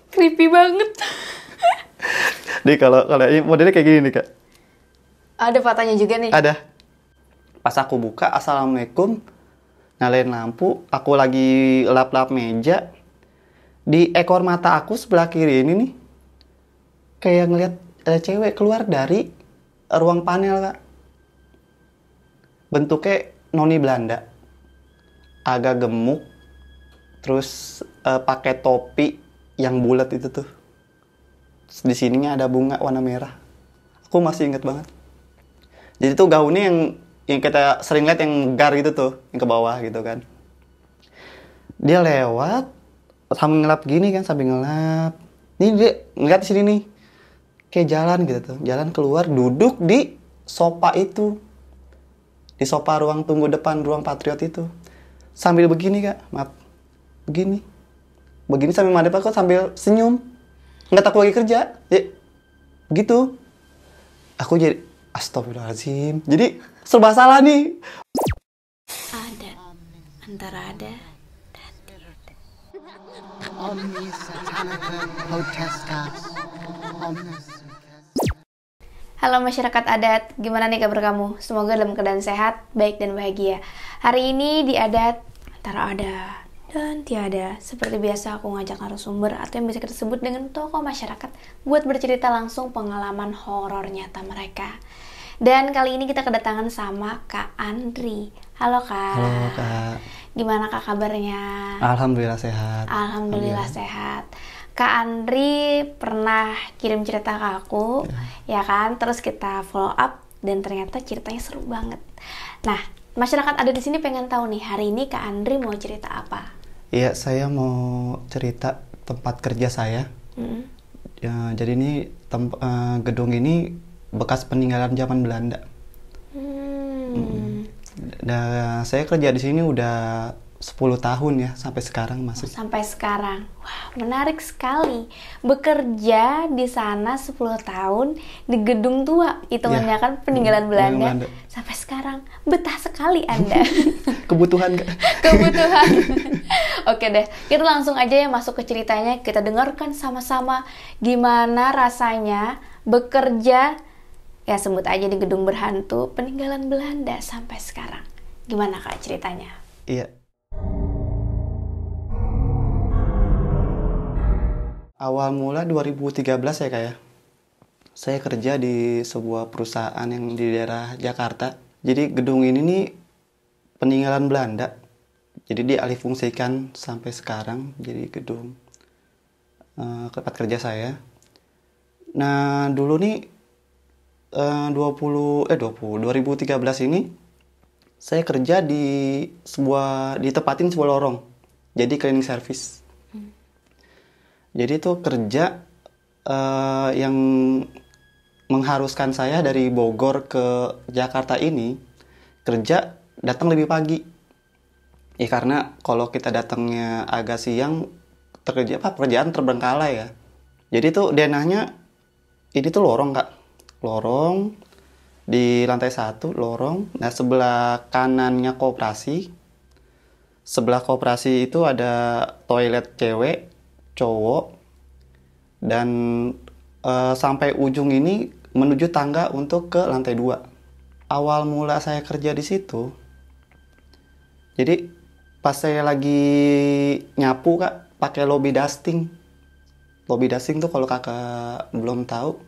Creepy banget. Nih kalau ini modelnya kayak gini nih Kak. Ada fotonya juga nih. Ada. Pas aku buka, assalamualaikum, nyalain lampu, aku lagi lap-lap meja. Di ekor mata aku sebelah kiri ini nih, kayak ngeliat ada cewek keluar dari ruang panel Kak. Bentuknya noni Belanda, agak gemuk, terus pakai topi yang bulat itu tuh. Terus di sininya ada bunga warna merah. Aku masih inget banget. Jadi tuh gaunnya yang kita sering lihat yang megar gitu tuh, yang ke bawah gitu kan. Dia lewat sambil ngelap gini kan, sambil ngelap. Nih dia ngeliat di sini nih, kayak jalan gitu tuh, jalan keluar, duduk di sofa itu, di sofa ruang tunggu depan ruang Patriot itu, sambil begini Kak, maaf, begini sambil madep aku sambil senyum, nggak takut lagi kerja, ya, gitu. Aku jadi astagfirullahaladzim, jadi serba salah nih. Ada antara ada dan tidak. Omnis Satanica Potestas. Omnis. Halo masyarakat adat, gimana nih kabar kamu? Semoga dalam keadaan sehat, baik dan bahagia. Hari ini di adat antara ada dan tiada. Seperti biasa aku ngajak narasumber atau yang bisa kita sebut dengan tokoh masyarakat buat bercerita langsung pengalaman horor nyata mereka. Dan kali ini kita kedatangan sama Kak Andri. Halo Kak. Halo Kak. Gimana Kak kabarnya? Alhamdulillah sehat. Alhamdulillah sehat. Kak Andri pernah kirim cerita ke aku, ya kan? Terus kita follow up dan ternyata ceritanya seru banget. Nah, masyarakat ada di sini pengen tahu nih, hari ini Kak Andri mau cerita apa? Iya, saya mau cerita tempat kerja saya. Ya, jadi ini gedung ini bekas peninggalan zaman Belanda. Nah, saya kerja di sini udah 10 tahun ya, sampai sekarang masih. Sampai sekarang. Wah, menarik sekali. Bekerja di sana 10 tahun di gedung tua. Hitungannya Ya, kan peninggalan Belanda. Belanda. Sampai sekarang. Betah sekali Anda. Kebutuhan Kak. Kebutuhan. Oke deh, kita langsung aja ya masuk ke ceritanya. Kita dengarkan sama-sama gimana rasanya bekerja, ya sebut aja di gedung berhantu peninggalan Belanda sampai sekarang. Gimana Kak ceritanya? Iya. Awal mula 2013 ya Kak ya. Saya kerja di sebuah perusahaan yang di daerah Jakarta. Jadi gedung ini nih peninggalan Belanda. Jadi dialihfungsikan sampai sekarang jadi gedung tempat kerja saya. Nah, dulu nih 2013 ini saya kerja ditempatin sebuah lorong. Jadi cleaning service. Jadi itu kerja yang mengharuskan saya dari Bogor ke Jakarta ini kerja datang lebih pagi. Ya karena kalau kita datangnya agak siang pekerjaan terbengkalai ya. Jadi tuh denahnya ini tuh lorong Kak. Lorong di lantai 1 lorong. Nah, sebelah kanannya koperasi. Sebelah koperasi itu ada toilet cewek, cowok, dan sampai ujung ini menuju tangga untuk ke lantai 2. Awal mula saya kerja di situ, jadi pas saya lagi nyapu Kak, pakai lobby dusting. Lobby dusting tuh kalau Kakak belum tahu,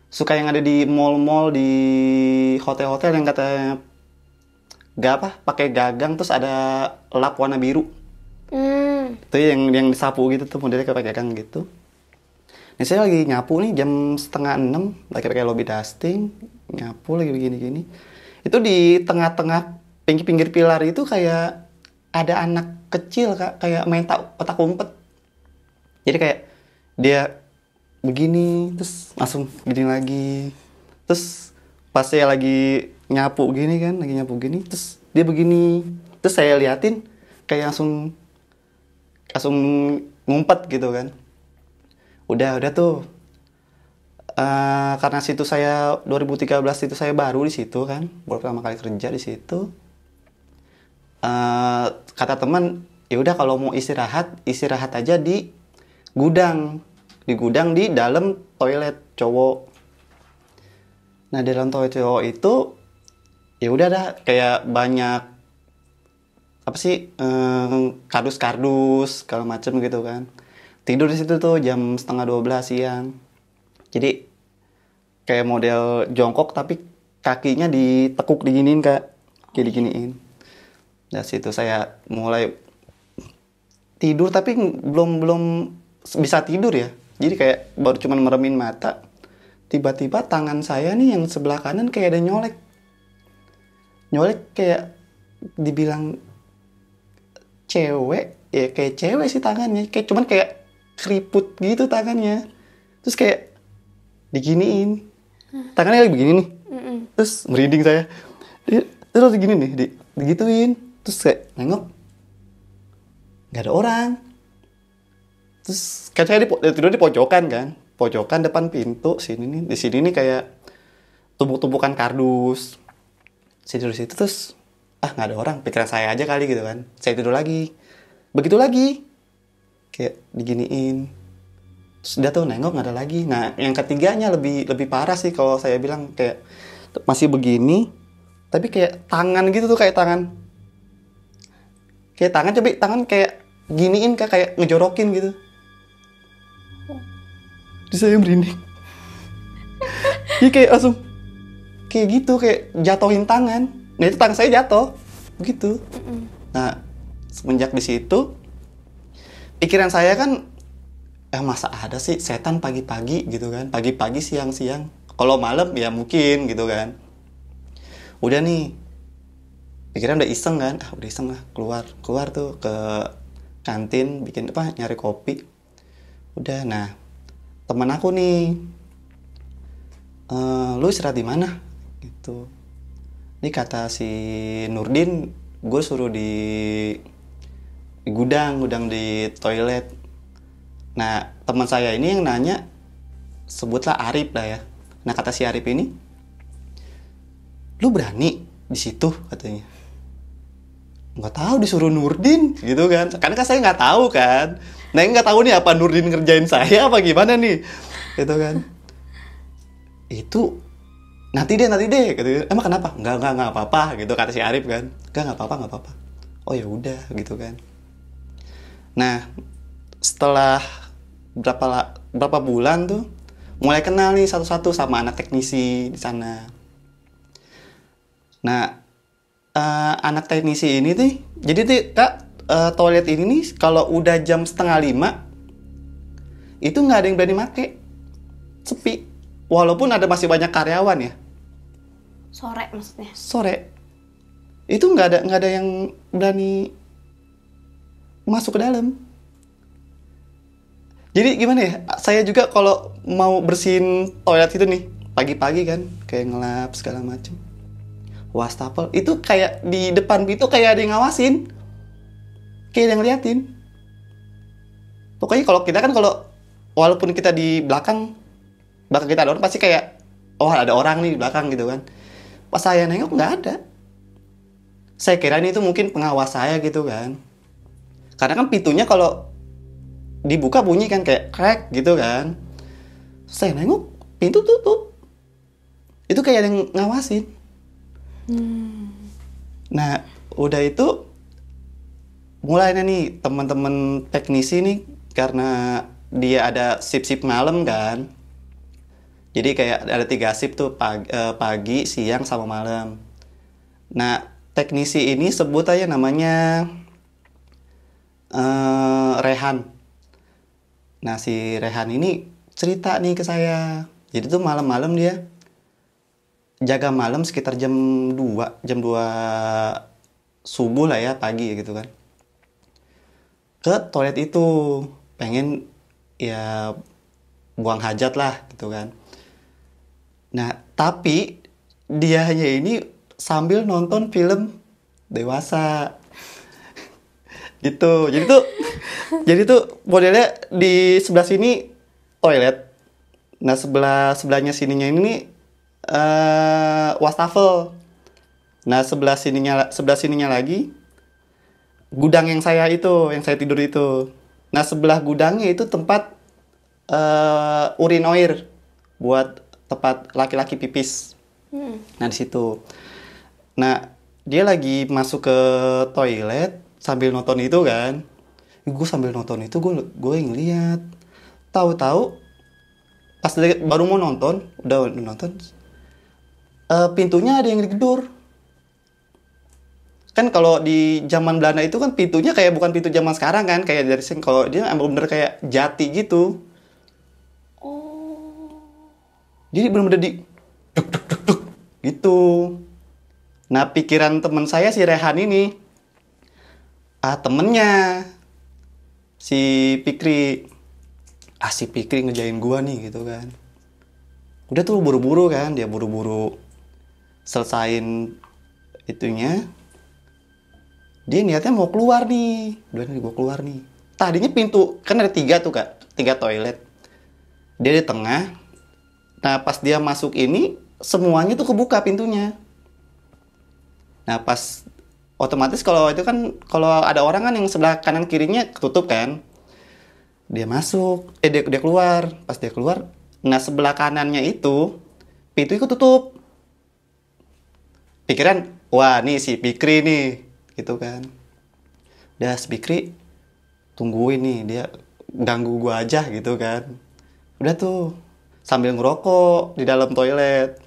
suka yang ada di mall-mall, di hotel-hotel yang katanya pakai gagang terus ada lap warna biru. Itu yang disapu gitu tuh, modelnya kayak pakai gagang gitu. Nah, saya lagi nyapu nih jam 5:30, lagi pakai lobby dusting, nyapu lagi begini-gini. Itu di tengah-tengah pinggir pilar itu kayak ada anak kecil Kak, kayak main petak umpet. Jadi kayak dia begini, terus langsung gini lagi. Terus pas saya lagi nyapu gini kan, terus dia begini. Terus saya liatin kayak langsung ngumpet gitu kan. Udah tuh. Karena situ saya 2013 itu saya baru di situ kan, baru pertama kali kerja di situ. Kata teman, ya udah kalau mau istirahat aja di gudang. di gudang di dalam toilet cowok. Nah, di dalam toilet cowok itu ya udah dah kayak banyak apa sih kardus-kardus segala macem gitu kan. Tidur di situ tuh jam setengah 12 siang. Jadi kayak model jongkok tapi kakinya ditekuk diginiin Kak. Kayak diginiin. Dari situ saya mulai tidur tapi belum bisa tidur ya. Jadi kayak baru cuman meremin mata. Tiba-tiba tangan saya nih yang sebelah kanan kayak ada nyolek. Nyolek kayak dibilang cewek, ya kayak cewek sih tangannya. Kayak cuman kayak keriput gitu tangannya. Terus kayak diginiin. Tangannya lagi begini nih. Terus merinding saya. Terus gini nih, digituin. Terus kayak nengok. Gak ada orang. Terus kan saya tidur di pojokan kan. Pojokan depan pintu sini nih. Di sini nih kayak tumpuk-tumpukan kardus. Saya tidur di situ terus nggak ada orang. Pikiran saya aja kali gitu kan. Saya tidur lagi. Begitu lagi. Kayak diginiin. Terus dia tuh nengok nggak ada lagi. Nah yang ketiganya lebih parah sih kalau saya bilang kayak masih begini. Tapi kayak tangan gitu tuh kayak tangan. Kayak tangan coba tangan kayak giniin kayak ngejorokin gitu. Terus saya merinding. Dia kayak langsung kayak gitu kayak jatuhin tangan. Nah itu tangan saya jatuh begitu. Nah semenjak di situ pikiran saya kan masa ada sih setan pagi-pagi gitu kan. Pagi-pagi siang-siang. Kalau malam ya mungkin gitu kan. Udah nih pikiran udah iseng kan. Udah iseng lah keluar tuh ke kantin bikin nyari kopi. Udah nah teman aku nih lu istirahat di mana gitu. Ini kata si Nurdin gue suruh di gudang di toilet. Nah teman saya ini yang nanya sebutlah Arif lah ya. Nah kata si Arif ini lu berani di situ katanya. Nggak tahu disuruh Nurdin gitu kan. Karena kan saya nggak tahu kan. Nah nggak tahu nih apa Nurdin ngerjain saya apa gimana nih gitu kan. Itu nanti deh gitu. Emang kenapa? Enggak apa-apa gitu kata si Arif kan. Enggak apa-apa. Oh ya udah gitu kan. Nah setelah berapa bulan tuh mulai kenal nih satu-satu sama anak teknisi di sana. Nah anak teknisi ini tuh jadi tuh Kak toilet ini nih kalau udah jam 4:30 itu nggak ada yang berani make, sepi. Walaupun masih banyak karyawan ya. Sore maksudnya. Sore itu nggak ada yang berani masuk ke dalam. Jadi gimana ya? Saya juga kalau mau bersihin toilet itu nih pagi-pagi kan kayak ngelap segala macam. Wastafel itu kayak di depan pintu kayak ada yang ngawasin. Kayak ada yang ngeliatin. Pokoknya kalau kita kan kalau walaupun kita di belakang kita ada orang pasti kayak ada orang nih di belakang gitu kan. Pas saya nengok nggak ada. Saya kira ini itu mungkin pengawas saya gitu kan. Karena kan pintunya kalau dibuka bunyi kan kayak crack gitu kan. Saya nengok pintu tutup. Itu kayak ada yang ngawasin. Nah udah itu mulainya nih teman-teman teknisi nih karena dia ada shift malam kan. Jadi kayak ada 3 shift tuh pagi, siang sama malam. Nah teknisi ini sebut aja namanya Rehan. Nah si Rehan ini cerita nih ke saya. Jadi tuh malam-malam dia jaga malam sekitar jam 2 subuh lah ya pagi gitu kan. Ke toilet itu pengen ya buang hajat lah gitu kan. Nah tapi dia hanya ini sambil nonton film dewasa gitu. Jadi tuh modelnya di sebelah sini toilet. Nah sebelahnya sininya ini wastafel. Nah sebelah sininya lagi gudang yang saya tidur itu. Nah sebelah gudangnya itu tempat urinoir buat tempat laki-laki pipis. Nah di situ. Nah dia lagi masuk ke toilet sambil nonton itu kan. Gue sambil nonton itu gue ngeliat. Tahu-tahu pas baru mau nonton, udah nonton, pintunya ada yang digedor. Kan kalau di zaman Belanda itu kan pintunya kayak bukan pintu zaman sekarang kan, kayak dari sini. Kalau dia emang bener kayak jati gitu. Jadi bener-bener di duk duk duk duk gitu. Nah pikiran teman saya si Rehan ini, temennya si Fikri, si Fikri ngejain gua nih gitu kan. Udah tuh buru-buru kan, dia buru-buru selesain itunya. Dia niatnya mau keluar nih, udah nih gua keluar nih. Tadinya pintu kan ada 3 tuh kak, 3 toilet. Dia di tengah. Nah pas dia masuk ini semuanya tuh kebuka pintunya. Nah pas otomatis kalau itu kan kalau ada orang kan yang sebelah kanan kirinya ketutup kan. Dia masuk, dia keluar. Pas dia keluar, nah sebelah kanannya itu pintu itu tutup. Pikiran, wah nih si Fikri nih, gitu kan. Udah si Fikri tungguin nih, dia ganggu gua aja gitu kan. Udah tuh sambil ngerokok di dalam toilet.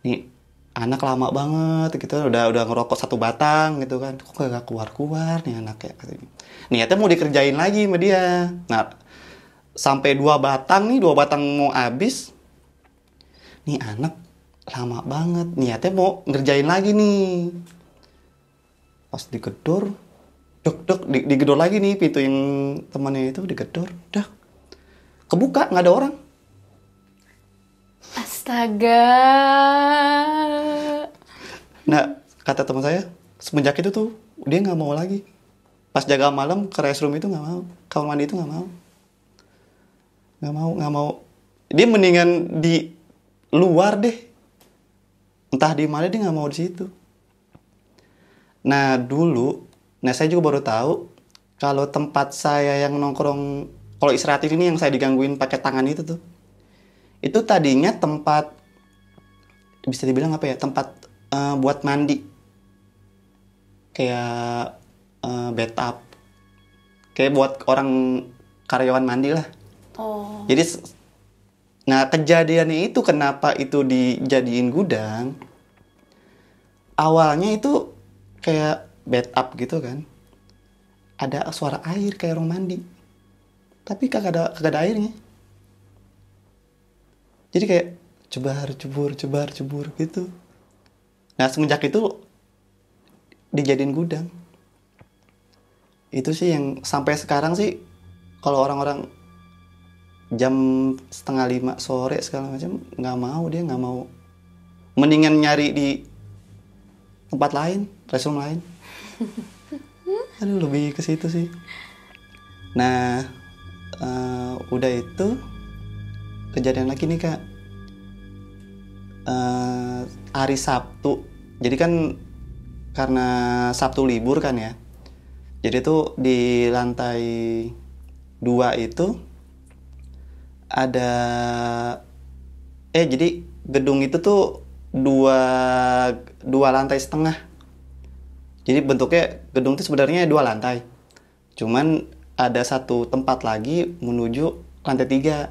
Nih anak lama banget gitu, udah ngerokok 1 batang gitu kan. Kok gak keluar nih anak ya katanya. Niatnya mau dikerjain lagi sama dia. Nah sampai 2 batang mau habis. Nih anak lama banget, niatnya mau ngerjain lagi nih. Pas digedor, digedor lagi nih pintu yang temannya itu digedor, udah kebuka, nggak ada orang. Astaga. Nah kata teman saya, semenjak itu tuh dia nggak mau lagi. Pas jaga malam ke restroom itu nggak mau, kamar mandi itu nggak mau. Dia mendingan di luar deh, entah di mana, dia nggak mau di situ. Nah dulu, saya juga baru tahu kalau tempat saya yang nongkrong, kalau istirahat ini yang saya digangguin pakai tangan itu tadinya tempat, bisa dibilang apa ya, tempat buat mandi, kayak bathtub, kayak buat orang karyawan mandi lah. Jadi nah kejadiannya itu kenapa itu dijadiin gudang, awalnya itu kayak bathtub gitu kan, ada suara air kayak orang mandi, tapi kagak ada airnya. Jadi kayak cebar gitu. Nah semenjak itu dijadiin gudang. Itu sih yang sampai sekarang sih, kalau orang-orang jam 4:30 sore segala macam nggak mau, mendingan nyari di tempat lain, restroom lain. Aduh lebih ke situ sih. Nah udah itu kejadian lagi nih kak, hari Sabtu. Jadi kan karena Sabtu libur kan ya, jadi tuh di lantai 2 itu ada jadi gedung itu tuh dua lantai setengah. Jadi bentuknya gedung itu sebenarnya 2 lantai, cuman ada 1 tempat lagi menuju lantai 3.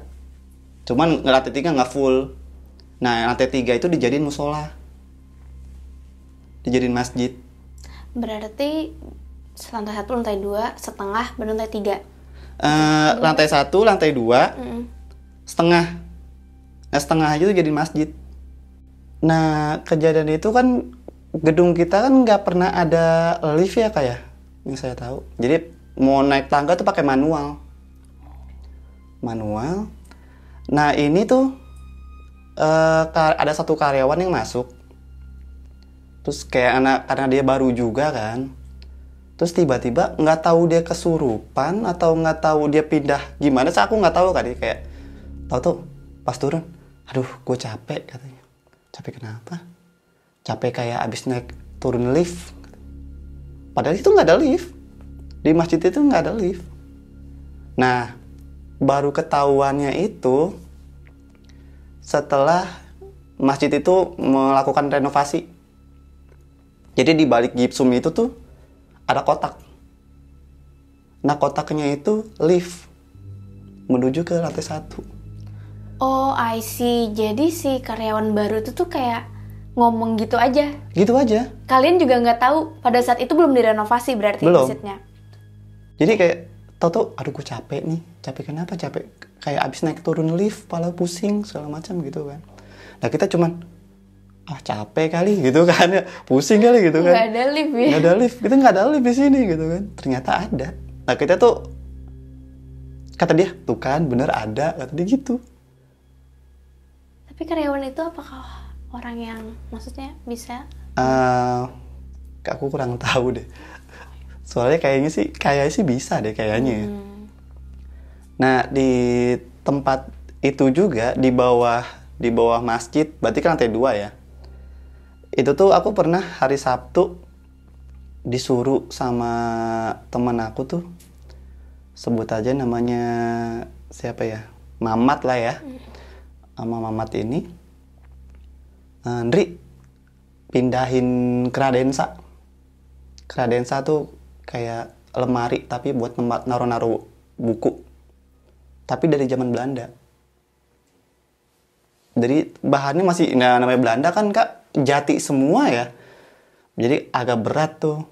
Cuman lantai 3 nggak full. Nah lantai 3 itu dijadiin musola, dijadiin masjid. Berarti lantai 1, lantai 2, setengah, baru lantai 3. Lantai 1, lantai 2, setengah. Nah setengah aja tuh jadi masjid. Nah kejadian itu kan gedung kita kan nggak pernah ada lift ya kayak yang saya tahu. Jadi mau naik tangga tuh pakai manual. Nah ini tuh ada 1 karyawan yang masuk, terus kayak karena dia baru juga kan, terus tiba-tiba nggak tahu dia kesurupan atau nggak tahu dia pindah gimana, aku nggak tahu kan, dia kayak tahu tuh pas turun, aduh gue capek katanya. Capek kenapa? Capek kayak abis naik turun lift. Padahal itu nggak ada lift, di masjid itu nggak ada lift. Nah baru ketahuannya itu setelah masjid itu melakukan renovasi. Jadi di balik gipsum itu tuh ada kotak. Nah, kotaknya itu lift menuju ke lantai 1. Oh, I see. Jadi si karyawan baru itu tuh kayak ngomong gitu aja. Gitu aja. Kalian juga nggak tahu pada saat itu belum direnovasi berarti Belum. masjidnya. Jadi kayak tau-tau, aduh gue capek nih. Capek kenapa? Capek kayak abis naik turun lift, kepala pusing segala macam gitu kan. Nah, kita cuman capek kali gitu kan ya, pusing kali gitu kan. Nggak ada lift ya. Nggak ada lift, kita nggak ada lift di sini gitu kan. Ternyata ada. Nah, kita tuh kata dia, tuh kan bener ada, kata dia gitu. Tapi karyawan itu apakah orang yang maksudnya bisa? Aku kurang tahu deh. Soalnya kayaknya sih bisa deh kayaknya. Nah, di tempat itu juga di bawah masjid, berarti kan lantai 2 ya. Itu tuh aku pernah hari Sabtu disuruh sama teman aku tuh, sebut aja namanya siapa ya, Mamat lah ya. Sama Mamat ini, Ndri, pindahin kredensa. Kredensa tuh kayak lemari tapi buat tempat naruh-naruh buku. Tapi dari zaman Belanda. Jadi bahannya masih, nah namanya Belanda kan Kak, jati semua ya. Jadi agak berat tuh.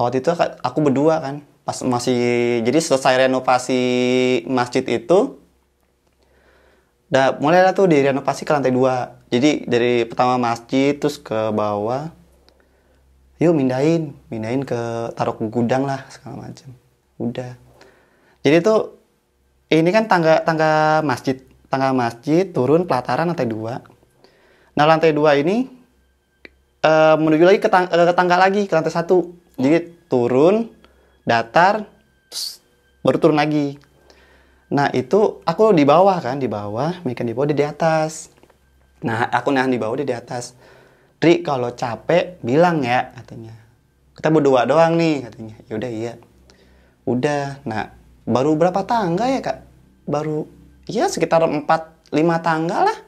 Waktu itu aku berdua kan, pas masih, jadi selesai renovasi masjid itu, mulailah tuh direnovasi ke lantai 2. Jadi dari pertama masjid terus ke bawah, yuk mindahin ke taruh ke gudang lah segala macam. Udah. Jadi tuh ini kan tangga masjid turun pelataran lantai 2. Nah, lantai 2 ini menuju lagi ke tangga lagi ke lantai 1. Jadi turun, datar, terus baru turun lagi. Nah, itu aku di bawah, Mekan di bawah, dia di atas. Nah, aku nahan di bawah, dia di atas. Dri, kalau capek bilang ya, katanya. Kita berdua doang nih, katanya. Yaudah, iya. Udah. Nah, baru berapa tangga ya, Kak? Baru ya sekitar 4-5 tangga lah.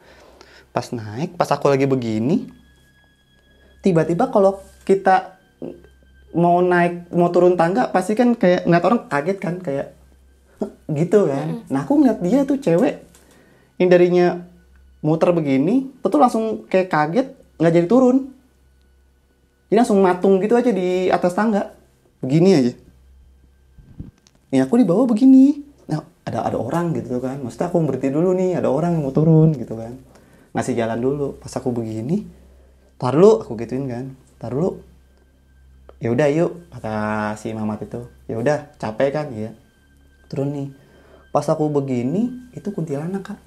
Pas naik, pas aku lagi begini, tiba-tiba kalau kita mau turun tangga, pasti kan kayak ngeliat orang kaget kan, kayak gitu kan. Nah, aku ngeliat dia tuh cewek yang darinya muter begini, tuh langsung kayak kaget, nggak jadi turun. Jadi langsung matung gitu aja di atas tangga, begini aja. Ini aku di bawah begini. Nah, ada orang gitu kan. Maksudnya aku berhenti dulu nih, ada orang yang mau turun gitu kan. Ngasih jalan dulu. Pas aku begini, tar dulu, aku gituin kan. Tar dulu. Ya udah yuk, kata si Mamat itu. Ya udah, capek kan ya. Turun nih. Pas aku begini, itu kuntilanak, Kak.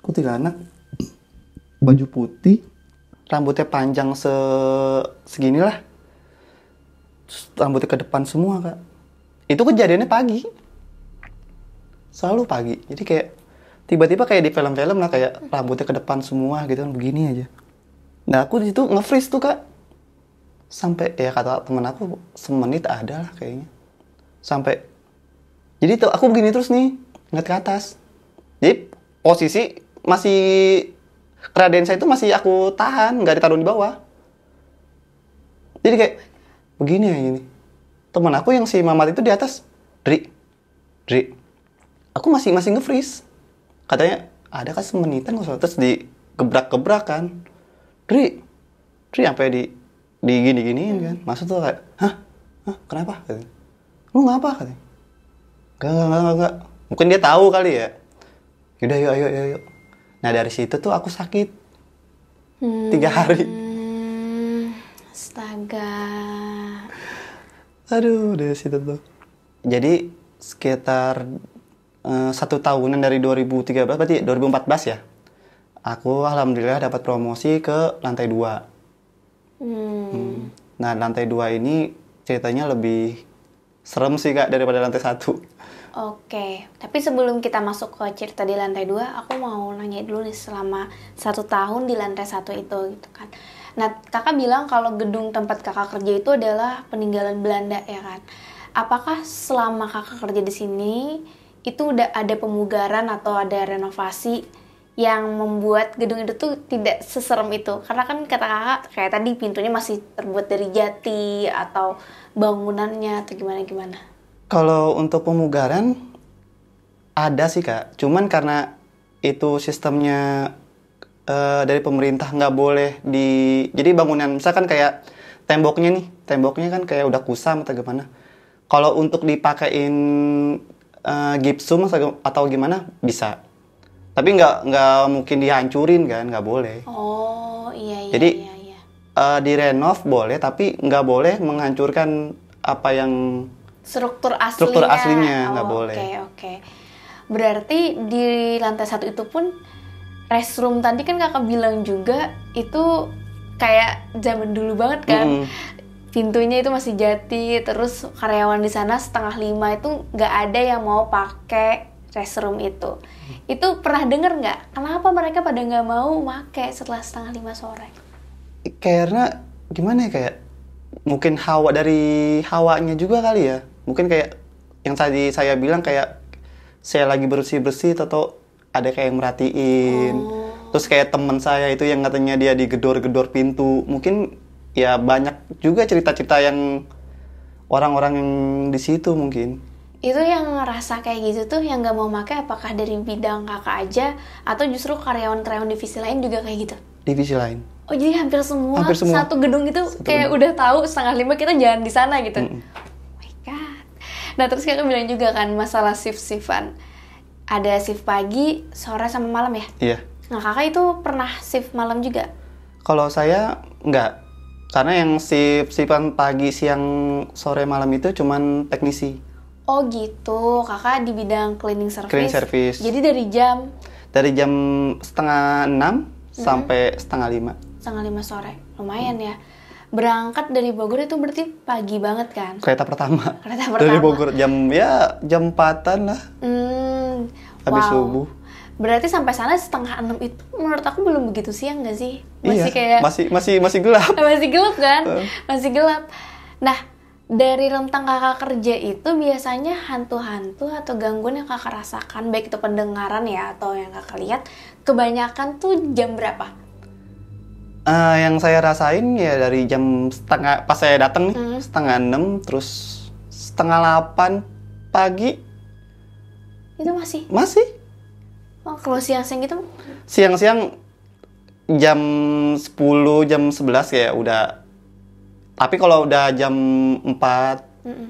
Kuntilanak, baju putih, rambutnya panjang seginilah. Terus rambutnya ke depan semua, Kak. Itu kejadiannya pagi. Selalu pagi. Jadi kayak tiba-tiba kayak di film-film lah, kayak rambutnya ke depan semua gitu kan, begini aja. Nah, aku di situ nge-freeze tuh, Kak. Sampai ya kata temen aku semenit ada lah kayaknya. Sampai jadi tuh aku begini terus nih, ngeliat ke atas. Jadi posisi masih kredensa itu masih aku tahan, nggak ditaruh di bawah. Jadi kayak begini ya gini. Temen aku yang si Mamat itu di atas, Dri, aku masih nge-freeze. Katanya ada kan semenitan kok, terus digebrak-gebrak kan. Dri sampai di gini-giniin kan. Maksud tuh kayak, hah kenapa? Katanya. Lu ngapa? Katanya. Enggak. Mungkin dia tahu kali ya. Yaudah yuk. Nah, dari situ tuh aku sakit 3 hari. Astaga. Aduh, dari situ tuh. Jadi sekitar 1 tahunan dari 2013, berarti 2014 ya. Aku alhamdulillah dapat promosi ke lantai 2. Nah, lantai 2 ini ceritanya lebih serem sih, Kak, daripada lantai 1. Oke, tapi sebelum kita masuk ke cerita di lantai 2, aku mau nanya dulu nih, selama 1 tahun di lantai 1 itu gitu kan. Nah, kakak bilang kalau gedung tempat kakak kerja itu adalah peninggalan Belanda ya kan. Apakah selama kakak kerja di sini itu udah ada pemugaran atau ada renovasi yang membuat gedung itu tuh tidak seserem itu? Karena kan kata kakak kayak tadi pintunya masih terbuat dari jati atau bangunannya atau gimana-gimana. Kalau untuk pemugaran ada sih Kak, cuman karena itu sistemnya dari pemerintah nggak boleh jadi bangunan misalkan kayak temboknya kan kayak udah kusam atau gimana. Kalau untuk dipakein gipsum atau gimana bisa, tapi nggak mungkin dihancurin kan, nggak boleh. Oh iya. Jadi iya. direnov boleh, tapi nggak boleh menghancurkan apa yang Struktur aslinya nggak boleh. Oke. Berarti di lantai 1 itu pun restroom tadi kan kakak bilang juga itu kayak zaman dulu banget kan. Pintunya itu masih jati, terus karyawan di sana 4:30 itu nggak ada yang mau pakai restroom itu. Itu pernah denger nggak? Kenapa mereka pada nggak mau pakai setelah 4:30 sore? Karena gimana ya, kayak mungkin hawanya juga kali ya. Mungkin kayak yang tadi saya bilang, kayak saya lagi bersih-bersih atau ada kayak yang merhatiin. Terus kayak teman saya itu yang katanya dia digedor-gedor pintu. Mungkin ya banyak juga cerita-cerita yang orang-orang yang di situ mungkin. Itu yang ngerasa kayak gitu tuh yang nggak mau pakai apakah dari bidang kakak aja atau justru karyawan-karyawan divisi lain juga kayak gitu? Divisi lain. Oh jadi hampir semua Semua. satu gedung itu kayak udah tahu 4:30 kita jalan di sana gitu. Oh my god. Nah terus kakak bilang juga kan masalah shift-shiftan. Ada shift pagi, sore sama malam ya? Iya. Nah kakak itu pernah shift malam juga? Kalau saya enggak. Karena yang shiftan pagi, siang, sore, malam itu cuman teknisi. Oh gitu, kakak di bidang cleaning service. Cleaning service. Jadi dari jam 4:30 sampai 4:30. 4:30 sore, lumayan ya. Berangkat dari Bogor itu berarti pagi banget kan? Kereta pertama. Kereta Dari pertama. Bogor jam 4-an lah. Habis subuh. Berarti sampai sana 5:30 itu menurut aku belum begitu siang nggak sih? Masih kayak masih gelap. masih gelap kan? Masih gelap. Nah, dari rentang kakak kerja itu biasanya hantu-hantu atau gangguan yang kakak rasakan, baik itu pendengaran ya atau yang kakak lihat, kebanyakan tuh jam berapa? Yang saya rasain ya dari jam pas saya datang nih 5:30 terus 7:30 pagi. Itu masih? Oh, kalau siang-siang gitu? Siang-siang jam 10, jam 11 kayak udah. Tapi kalau udah jam 4,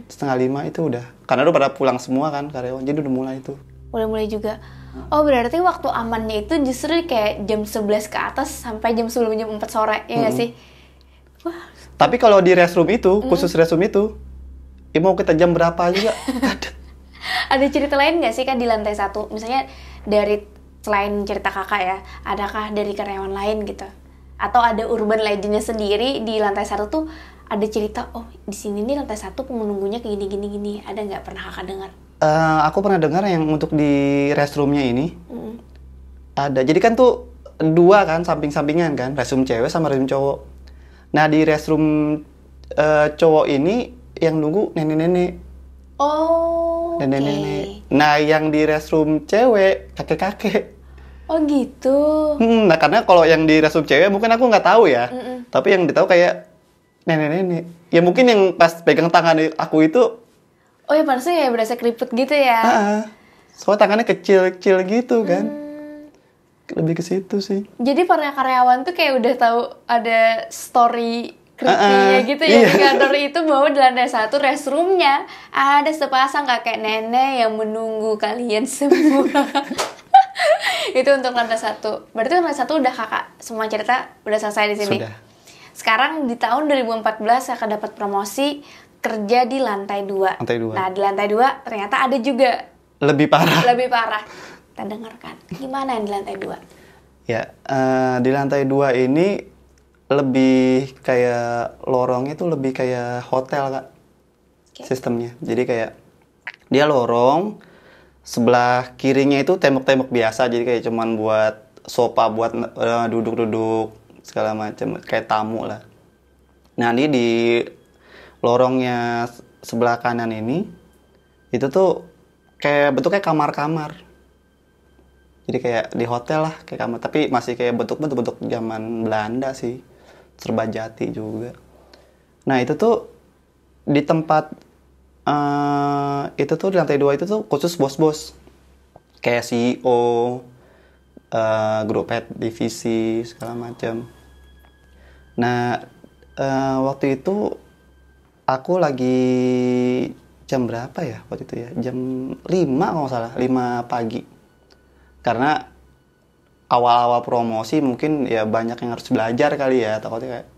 4:30 itu udah. Karena udah pada pulang semua kan karyawan, jadi udah mulai itu. Udah mulai juga. Oh berarti waktu amannya itu justru kayak jam 11 ke atas sampai jam 4 sore, ya nggak sih? Wah. Tapi kalau di restroom itu, khusus restroom itu, ya mau kita jam berapa juga ada. Ada cerita lain nggak sih kan di lantai 1? Misalnya dari selain cerita kakak ya, adakah dari karyawan lain gitu? Atau ada urban legend-nya sendiri di lantai 1 tuh ada cerita, oh di sini nih lantai 1 penunggunya kayak gini. Ada nggak pernah kakak dengar? Aku pernah dengar yang untuk di restroomnya ini ada. Jadi kan tuh 2 kan samping-sampingan kan, restroom cewek sama restroom cowok. Nah di restroom cowok ini yang nunggu nenek-nenek. Oh, Nenek-nenek. Nah yang di restroom cewek kakek-kakek. Oh gitu. Nah karena kalau yang di restroom cewek mungkin aku nggak tahu ya. Tapi yang ditahu kayak nenek-nenek. Ya mungkin yang pas pegang tangan aku itu. Oh ya pantasnya ya berasa keriput gitu ya. Soalnya tangannya kecil-kecil gitu kan. Lebih ke situ sih. Jadi para karyawan tuh kayak udah tahu ada story creepy-nya gitu ya. Iya. Di kantor itu bahwa di lantai 1 restroomnya ada sepasang kakek nenek yang menunggu kalian semua. Itu untuk lantai 1. Berarti lantai 1 udah kakak semua cerita udah selesai di sini. Sudah. Sekarang di tahun 2014 kakak dapat promosi kerja di lantai 2. Lantai 2. Nah, di lantai 2 ternyata ada juga Lebih parah. lebih parah. Kita dengarkan. Gimana yang di lantai 2? Ya, di lantai 2 ini lebih kayak lorongnya tuh lebih kayak hotel, Kak. Sistemnya. Jadi kayak dia lorong, sebelah kirinya itu tembok-tembok biasa, jadi kayak cuman buat sofa buat duduk-duduk segala macam, kayak tamu lah. Nah, ini di lorongnya sebelah kanan ini itu tuh kayak bentuknya kamar-kamar. Jadi kayak di hotel lah kayak kamar, tapi masih kayak bentuk zaman Belanda sih, serba jati juga. Nah itu tuh di tempat itu tuh di lantai 2 itu tuh khusus bos-bos, kayak CEO, grup head divisi segala macam. Nah waktu itu aku lagi jam berapa ya waktu itu ya? Jam 5 kalau nggak salah, 5 pagi. Karena awal-awal promosi mungkin ya banyak yang harus belajar kali ya, takutnya kayak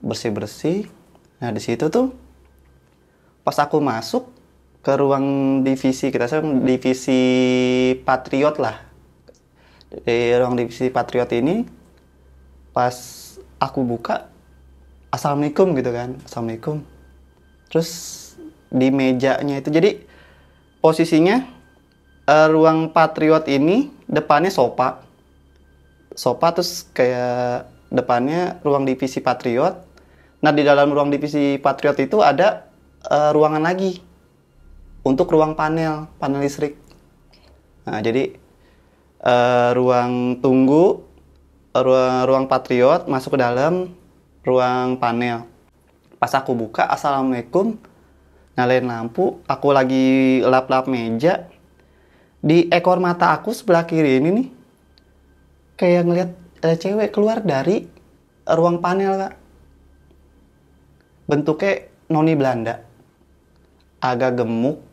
bersih-bersih. Nah di situ tuh pas aku masuk ke ruang divisi, kita sebut divisi Patriot lah. Di ruang divisi Patriot ini pas aku buka, Assalamualaikum gitu kan, Assalamualaikum. Terus di mejanya itu, jadi posisinya ruang Patriot ini depannya sofa terus kayak depannya ruang divisi Patriot. Nah di dalam ruang divisi Patriot itu ada ruangan lagi untuk ruang panel listrik. Nah jadi ruang tunggu, ruang Patriot, masuk ke dalam ruang panel. Pas aku buka, Assalamualaikum, nyalain lampu, aku lagi lap-lap meja. Di ekor mata aku sebelah kiri ini nih, kayak ngeliat ada cewek keluar dari ruang panel, Kak. Bentuknya noni Belanda, agak gemuk,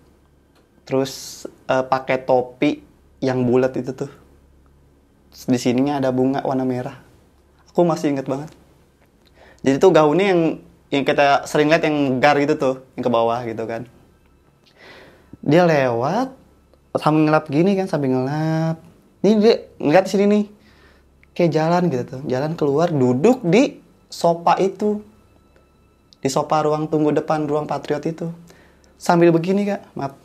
terus pakai topi yang bulat itu tuh. Terus di sininya ada bunga warna merah. Aku masih inget banget. Jadi tuh gaunnya yang kita sering lihat yang gar gitu tuh, yang ke bawah gitu kan. Dia lewat sambil ngelap gini kan, sambil ngelap. Nih dia ngeliat di sini nih, kayak jalan gitu tuh, jalan keluar, duduk di sofa itu, di sofa ruang tunggu depan ruang Patriot itu, sambil begini Kak, maaf,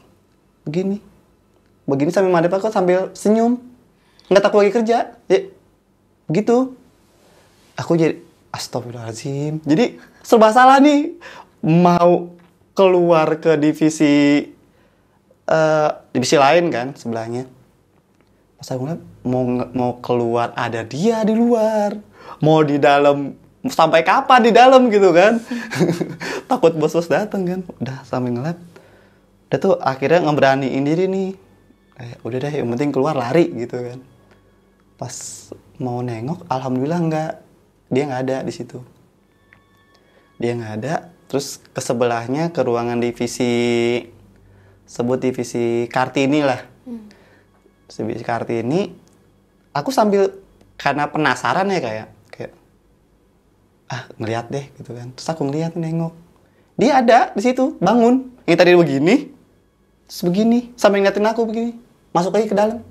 begini sambil madep aku, sambil senyum, nggak takut lagi kerja, ya, gitu. Aku jadi astagfirullahaladzim, jadi serba salah nih, mau keluar ke divisi lain kan sebelahnya. Pas aku ngeliat mau keluar, ada dia di luar, mau di dalam, sampai kapan di dalam gitu kan. Takut bos-bos datang kan. Udah sambil ngeliat, udah tuh akhirnya ngeberaniin diri nih, udah deh yang penting keluar, lari gitu kan. Pas mau nengok, alhamdulillah dia nggak ada di situ. Dia nggak ada. Terus ke sebelahnya, ke ruangan divisi, sebut divisi Kartini lah. Divisi Kartini, aku sambil, karena penasaran ya kayak ngeliat deh gitu kan. Terus aku ngeliat, nengok, dia ada di situ, bangun. Yang tadi begini, terus begini, sambil ngeliatin aku begini, masuk lagi ke dalam.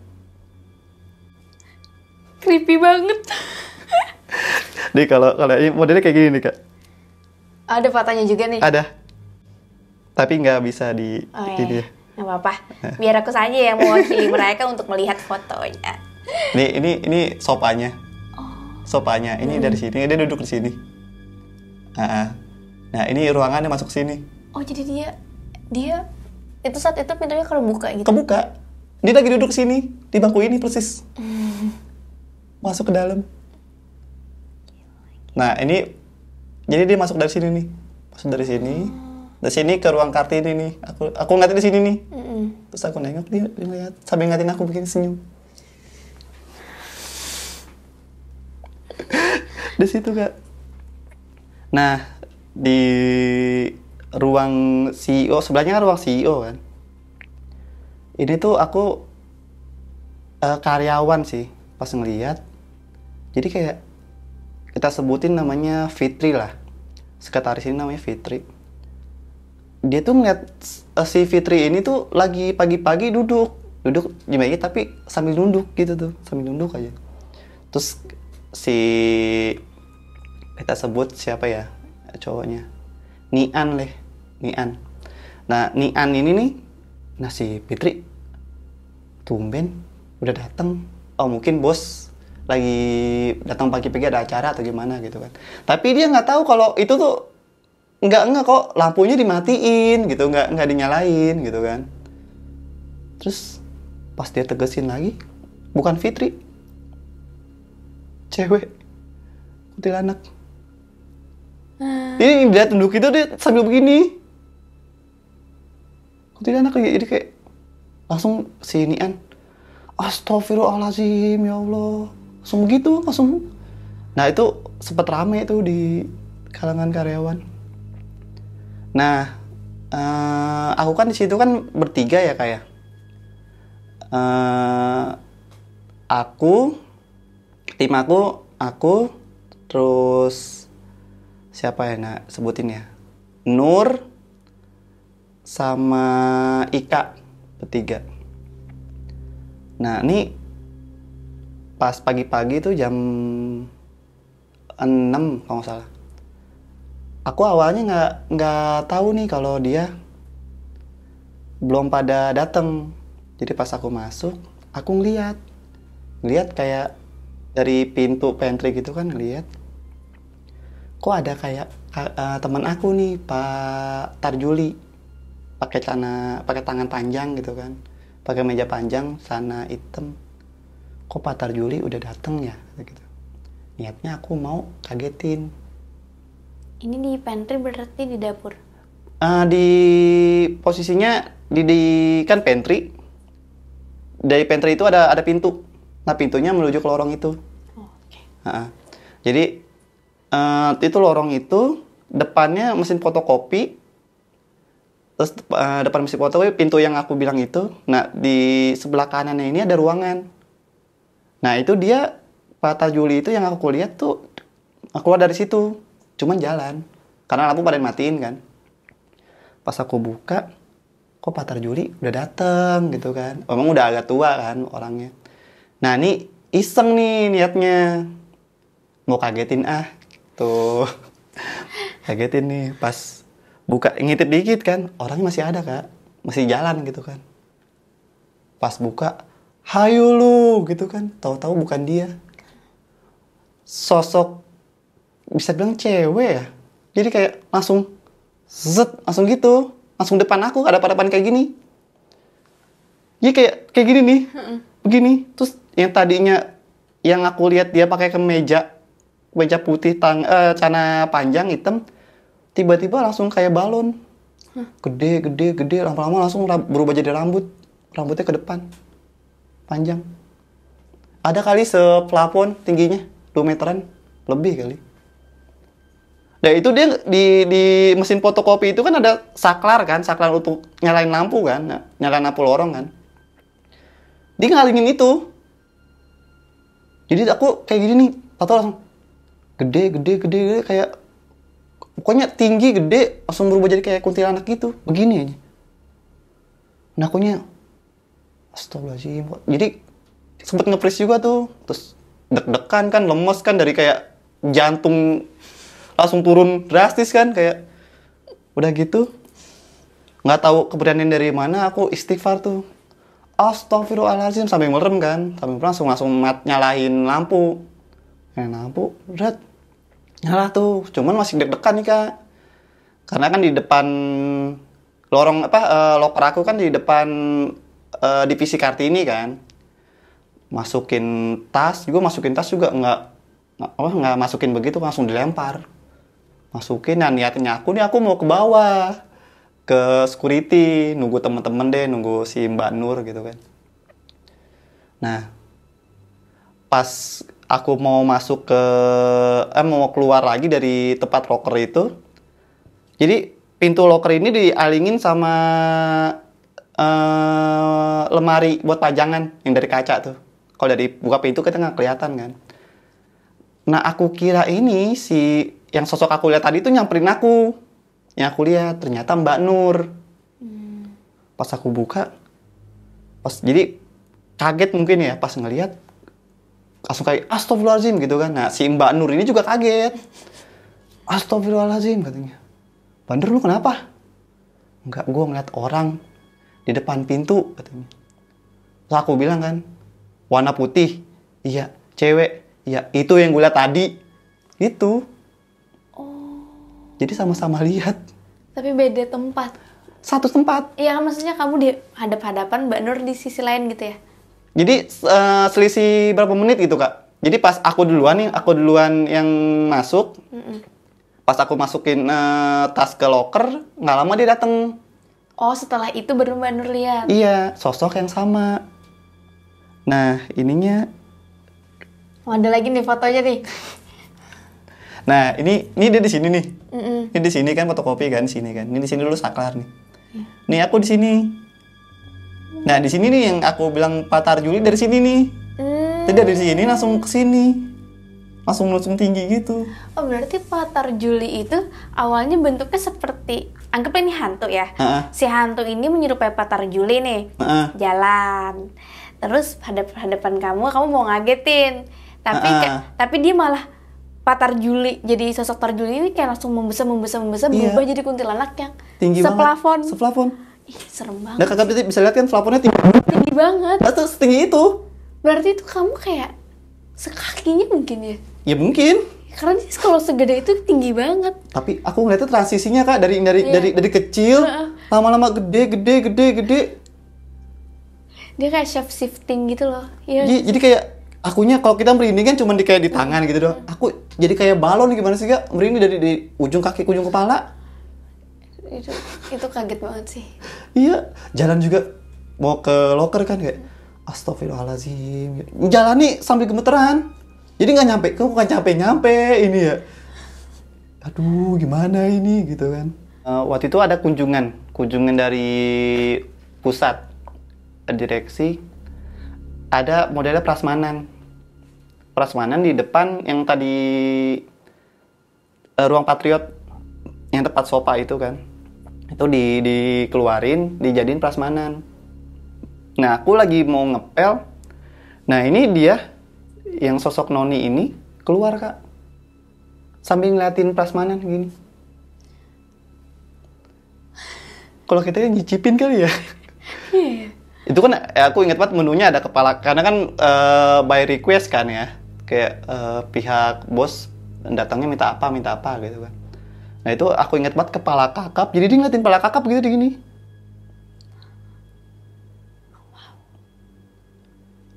Creepy banget. Jadi kalau ini modelnya kayak gini nih Kak. Ada fotonya juga nih. Ada. Tapi nggak bisa di ini ya. Nggak apa-apa. Biar aku saja yang mewakili mereka untuk melihat fotonya. Ini sopanya. Sopanya. Ini dari sini, dia duduk di sini. Nah, ini ruangannya masuk sini. Oh, jadi dia itu saat itu pintunya kalau buka gitu. Kebuka. Dia lagi duduk sini, di bangku ini persis. Masuk ke dalam. Nah, ini jadi dia masuk dari sini nih. Masuk dari sini. Dari sini ke ruang Kartini nih. Aku ngeliatin di sini nih. Terus aku nengok, dia ngeliat sambil ngeliatin aku bikin senyum. Di situ Kak. Nah, di ruang CEO, sebelahnya kan ruang CEO kan. Ini tuh aku karyawan sih pas ngeliat. Jadi kayak kita sebutin namanya Fitri lah. Sekretaris ini namanya Fitri. Dia tuh ngeliat si Fitri ini tuh lagi pagi-pagi duduk di meja tapi sambil nunduk gitu tuh, sambil nunduk aja. Terus si kita sebut siapa ya cowoknya, Nian. Nah Nian ini nih, nah si Fitri tumben udah datang. Oh mungkin bos lagi datang pagi-pagi ada acara atau gimana gitu kan. Tapi dia nggak tahu kalau itu tuh Enggak kok, lampunya dimatiin gitu, enggak dinyalain gitu kan. Terus pas dia tegesin lagi, bukan Fitri, cewek, kuntilanak. Ini dia tunduk itu dia sambil begini. Kuntilanak lagi, jadi kayak langsung sinian. Astagfirullahaladzim, ya Allah. Langsung begitu, langsung. Nah itu sempat rame tuh di kalangan karyawan. Nah, aku kan di situ kan bertiga ya kayak. Tim aku, terus siapa ya nak sebutin ya? Nur sama Ika, bertiga. Nah ini pas pagi-pagi tuh jam 6 kalau nggak salah. Aku awalnya nggak tahu nih kalau dia belum pada datang. Jadi pas aku masuk, aku ngeliat kayak dari pintu pantry gitu kan, ngeliat kok ada kayak teman aku nih, Pak Tarjuli, pakai tangan panjang gitu kan, pakai meja panjang, celana hitam. Kok Pak Tarjuli udah datang ya gitu. Niatnya aku mau kagetin. Ini di pantry berarti di dapur? Di posisinya di kan pantry. Dari pantry itu ada pintu. Nah pintunya menuju ke lorong itu. Oh, oke. Jadi itu lorong itu depannya mesin fotokopi. Terus depan mesin fotokopi pintu yang aku bilang itu. Nah di sebelah kanannya ini ada ruangan. Nah itu dia Pak Tarjuli itu yang aku lihat tuh keluar dari situ. Cuman jalan. Karena lampu pada matiin kan. Pas aku buka, kok Pak Tarjuli udah dateng gitu kan. Emang udah agak tua kan orangnya. Nah ini iseng nih niatnya. Mau kagetin tuh. Kagetin nih pas buka ngintip dikit kan. Orangnya masih ada kak. Masih jalan gitu kan. Pas buka, hayu lu gitu kan. Tahu-tahu bukan dia. Sosok bisa bilang cewek ya. Jadi kayak langsung langsung gitu. Langsung depan aku, ada pada depan kayak gini. Jadi kayak gini nih. Begini. Terus yang tadinya yang aku lihat dia pakai kemeja putih celana panjang hitam, tiba-tiba langsung kayak balon. Gede, lama-lama langsung berubah jadi rambutnya ke depan, panjang. Ada kali seplafon tingginya 2 meteran lebih kali. Nah itu dia di mesin fotokopi itu kan ada saklar untuk nyalain lampu kan, nyalain lampu lorong kan. Dia ngalingin itu. Jadi aku kayak gini nih, atau langsung gede kayak pokoknya tinggi gede, langsung berubah jadi kayak kuntilanak gitu, begini aja. Nah akunya astagfirullahaladzim. Jadi sempet nge-freeze juga tuh, terus deg-degan kan, lemes kan, dari kayak jantung langsung turun drastis kan, kayak udah gitu nggak tahu keberanian dari mana, aku istighfar tuh, astagfirullahaladzim, sambil merem kan, langsung nyalain lampu, berat nyala tuh. Cuman masih deg-degan nih kak, karena kan di depan lorong loker aku kan di depan divisi Kartini kan. Masukin tas juga nggak masukin begitu, langsung dilempar. Masukin, nah niatnya aku mau ke bawah ke security, nunggu temen-temen deh, nunggu si Mbak Nur gitu kan. Nah pas aku mau mau keluar lagi dari tempat loker itu, jadi pintu loker ini dialingin sama lemari buat pajangan yang dari kaca tuh. Kalau dari buka pintu kita nggak kelihatan kan. Nah aku kira ini si yang sosok aku lihat tadi tuh nyamperin aku. Yang aku lihat ternyata Mbak Nur. Pas aku buka, jadi kaget mungkin ya pas ngelihat, langsung kayak astagfirullahaladzim gitu kan. Nah si Mbak Nur ini juga kaget. Astagfirullahaladzim katanya. Bander lu kenapa? Enggak, gue ngeliat orang di depan pintu katanya. Terus aku bilang kan, warna putih. Iya, cewek. Iya, itu yang gue lihat tadi. Itu. Oh. Jadi sama-sama lihat. Tapi beda tempat. satu tempat. Iya, maksudnya kamu di hadap-hadapan, Mbak Nur di sisi lain gitu ya? Jadi selisih berapa menit gitu Kak. Jadi pas aku duluan yang masuk. Pas aku masukin tas ke locker, nggak lama dia datang. Oh, setelah itu baru Mbak Nur lihat. Iya, sosok yang sama. Nah, ininya. Oh, ada lagi nih fotonya nih. Nah, ini dia di sini nih. Ini di sini kan fotokopi kan, sini kan. Ini di sini dulu saklar nih. Nih aku di sini. Nah, di sini nih yang aku bilang Pak Tarjuli dari sini nih. Jadi dari sini langsung ke sini. Langsung tinggi gitu. Oh, berarti Pak Tarjuli itu awalnya bentuknya seperti, anggaplah ini hantu ya. Si hantu ini menyerupai Pak Tarjuli nih. Jalan. Terus hadapan kamu mau ngagetin. Tapi dia malah Pak Tarjuli, jadi sosok Tarjuli ini kayak langsung membesar berubah jadi kuntilanak yang tinggi seplafon. Seplafon. Ih, serem banget. Nah, kakak bisa lihat kan plafonnya Tinggi banget. Nah, tuh setinggi itu. Berarti itu kamu kayak sekakinya mungkin ya? Ya mungkin. Karena kalau segede itu tinggi banget. Tapi aku ngeliatnya transisinya Kak dari kecil lama-lama gede. Dia kayak shape shifting gitu loh. Iya. Jadi kayak akunya kalau kita merinding kan cuma di tangan gitu doang. Aku jadi kayak balon gimana sih Kak? Merinding dari ujung kaki ke ujung kepala. Itu kaget banget sih. Iya, jalan juga mau ke locker kan kayak astagfirullahaladzim. Jalan nih sambil gemeteran. Jadi nggak nyampe, kok bukan nyampe ini ya. Aduh, gimana ini gitu kan. Waktu itu ada kunjungan dari pusat direksi. Ada modelnya prasmanan di depan yang tadi ruang Patriot yang tempat sofa itu kan. Itu dikeluarin, dijadiin prasmanan. Nah, aku lagi mau ngepel. Nah, ini dia yang sosok Noni ini keluar Kak. Sambil ngeliatin prasmanan gini. Kalau kita nyicipin kali ya. Iya. Itu kan aku ingat banget menunya ada kepala, karena kan by request kan ya. Kayak pihak bos datangnya minta apa gitu kan. Nah, itu aku ingat banget kepala kakap. Jadi dia ngeliatin kepala kakap gitu di gini.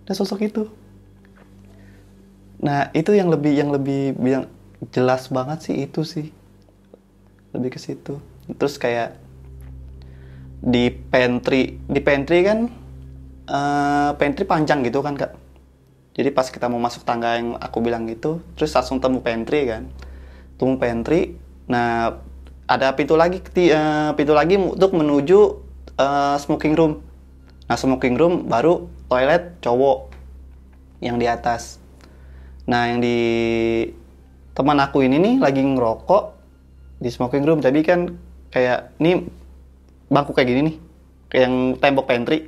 Ada sosok itu. Nah, itu yang lebih bilang jelas banget sih itu sih. Lebih ke situ. Terus kayak di pantry kan pantry panjang gitu kan Kak. Jadi pas kita mau masuk tangga yang aku bilang gitu, terus langsung temu pantry kan. Temu pantry. Nah, ada pintu lagi untuk menuju smoking room. Nah, smoking room baru toilet cowok yang di atas. Nah, yang di teman aku ini nih lagi ngerokok di smoking room. Jadi kan kayak ini bangku kayak gini nih, kayak yang tembok pantry.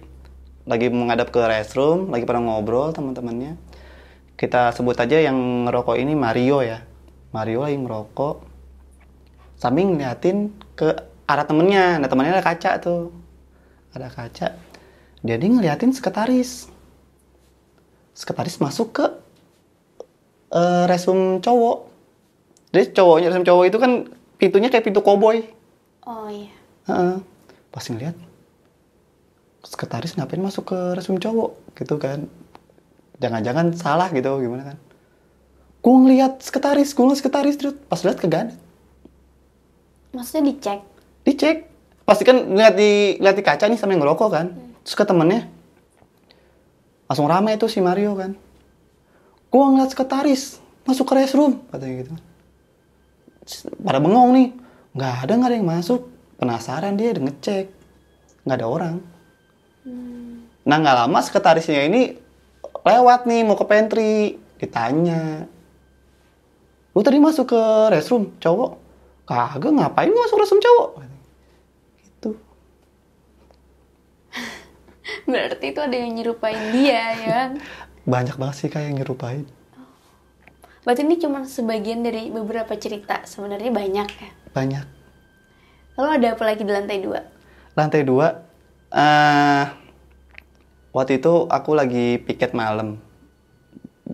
Lagi menghadap ke restroom, lagi pada ngobrol teman-temannya. Kita sebut aja yang ngerokok ini Mario ya. Mario lagi ngerokok sambil ngeliatin ke arah temennya. Nah, temennya ada kaca tuh. Ada kaca. Dia ngeliatin sekretaris. Sekretaris masuk ke restroom cowok. Jadi restroom cowok itu kan pintunya kayak pintu koboi. Oh iya. Pas ngeliat sekretaris ngapain masuk ke restroom cowok gitu kan. Jangan-jangan salah gitu gimana kan. Gue ngeliat sekretaris terus pas lihat kagak ada. Maksudnya Dicek. Pasti kan lihat di kaca nih sambil ngerokok kan. Terus ke temennya langsung rame itu si Mario kan. Gue ngeliat sekretaris masuk ke restroom katanya gitu. Pada bengong nih. Nggak ada yang masuk. Penasaran dia ngecek. Nggak ada orang. Nah, nggak lama sekretarisnya ini lewat nih mau ke pantry. Ditanya, lu tadi masuk ke restroom cowok? Kagak, ngapain lu masuk restroom cowok? Gitu. Berarti itu ada yang nyerupain dia ya kan? Banyak banget sih kayak yang nyerupain. Berarti ini cuma sebagian dari beberapa cerita. Sebenarnya banyak ya? Banyak. Lalu ada apa lagi di lantai 2? Lantai 2, waktu itu aku lagi piket malam.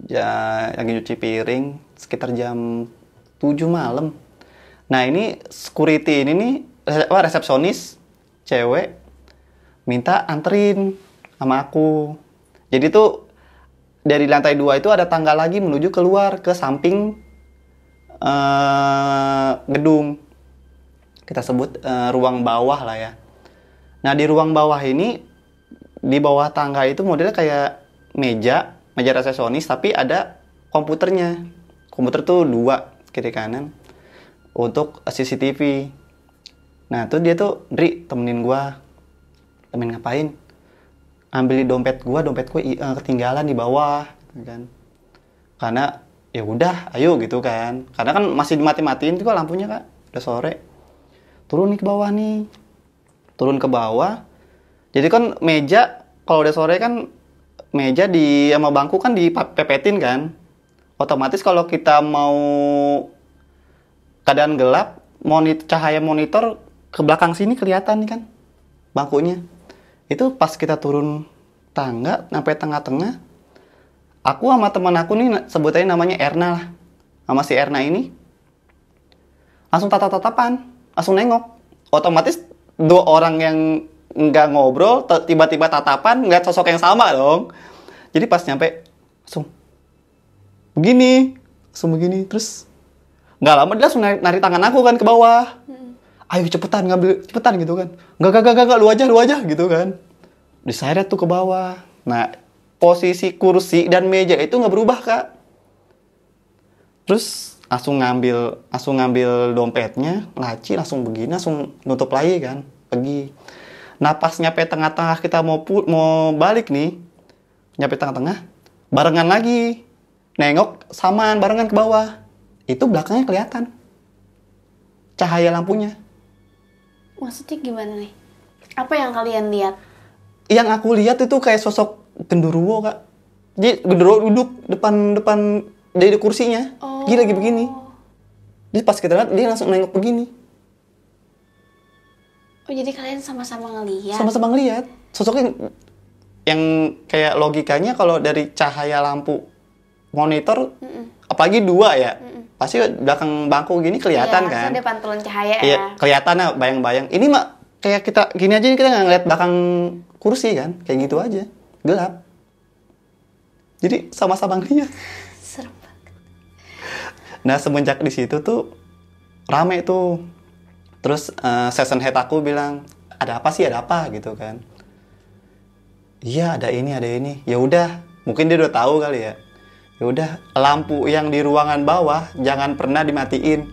Ya, lagi nyuci piring sekitar jam 7 malam. Nah, ini security ini nih, resepsionis cewek minta anterin sama aku. Jadi tuh dari lantai 2 itu ada tangga lagi menuju keluar ke samping gedung. Kita sebut ruang bawah lah ya. Nah di ruang bawah ini, di bawah tangga itu modelnya kayak meja resepsionis, tapi ada komputernya. Komputer tuh 2 kiri kanan untuk CCTV. Nah tuh dia tuh, Dri, temenin gua. Temenin ngapain? Ambil dompet gua ketinggalan di bawah, gitu kan. Karena ya udah, ayo gitu kan. Karena kan masih dimati-matiin juga lampunya, Kak. Udah sore. Turun nih ke bawah nih. Turun ke bawah. Jadi kan meja kalau udah sore kan meja sama bangku kan dipepetin kan. Otomatis kalau kita mau keadaan gelap, cahaya monitor ke belakang sini kelihatan nih kan bangkunya. Itu pas kita turun tangga sampai tengah-tengah, aku sama teman aku nih, sebutannya namanya Erna lah, sama si Erna ini langsung tatap-tatapan, langsung nengok. Otomatis 2 orang yang nggak ngobrol tiba-tiba tatapan, nggak sosok yang sama dong. Jadi pas nyampe langsung begini, terus nggak lama dia langsung narik tangan aku kan ke bawah. Ayo cepetan ngambil, cepetan gitu kan. Enggak, lu aja gitu kan. Diseret tuh ke bawah. Nah, posisi kursi dan meja itu nggak berubah, Kak. Terus langsung ngambil dompetnya, laci, langsung nutup lagi kan, pergi. Nah, pas nyampe tengah-tengah kita mau balik nih, nyampe tengah-tengah, barengan lagi. Nengok samaan barengan ke bawah. Itu belakangnya kelihatan cahaya lampunya. Maksudnya gimana nih? Apa yang kalian lihat? Yang aku lihat itu kayak sosok genderuwo, Kak. Jadi genderuwo duduk depan dari kursinya. Dia lagi begini. Jadi pas kita lihat dia langsung nengok begini. Oh, jadi kalian sama-sama ngelihat? Sama-sama ngelihat. Sosoknya yang kayak logikanya kalau dari cahaya lampu monitor, apalagi 2 ya, pasti belakang bangku gini kelihatan kan? Iya, ada pantulan cahaya iya, ya. Kelihatan lah, bayang-bayang. Ini mah kayak kita gini aja, kita nggak ngeliat belakang kursi kan, kayak gitu aja, gelap. Jadi sama-sama ngeliat. Serem banget. Nah semenjak di situ tuh rame tuh. Terus session head aku bilang, ada apa gitu kan? Iya ada ini. Ya udah, mungkin dia udah tahu kali ya. Ya udah, lampu yang di ruangan bawah jangan pernah dimatiin.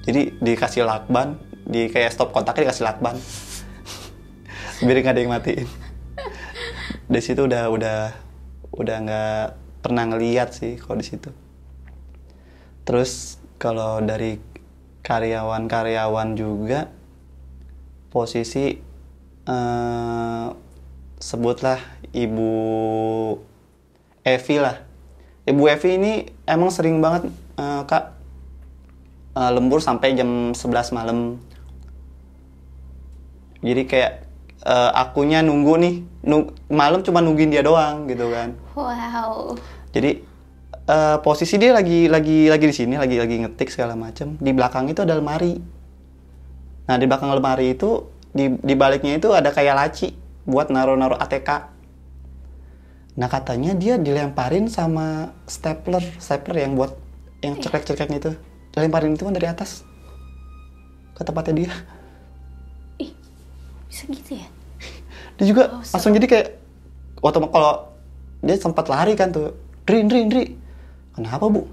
Jadi dikasih lakban, kayak stop kontaknya dikasih lakban. Biar nggak ada yang matiin. Di situ udah nggak pernah ngeliat sih kalau di situ. Terus kalau dari karyawan juga posisi sebutlah Ibu Evi lah. Ibu Evi ini emang sering banget Kak lembur sampai jam 11 malam. Jadi kayak akunya nunggu nih, malam cuma nungguin dia doang gitu kan. Wow. Jadi posisi dia lagi di sini, lagi ngetik segala macam. Di belakang itu ada lemari. Nah di belakang lemari itu di baliknya itu ada kayak laci buat naruh ATK. Nah katanya dia dilemparin sama stapler yang buat yang cekrek itu. Dilemparin itu kan dari atas ke tempatnya dia. Ih, bisa gitu ya? Dia juga langsung jadi kayak kalau dia sempat lari kan tuh, Dri, kenapa Bu?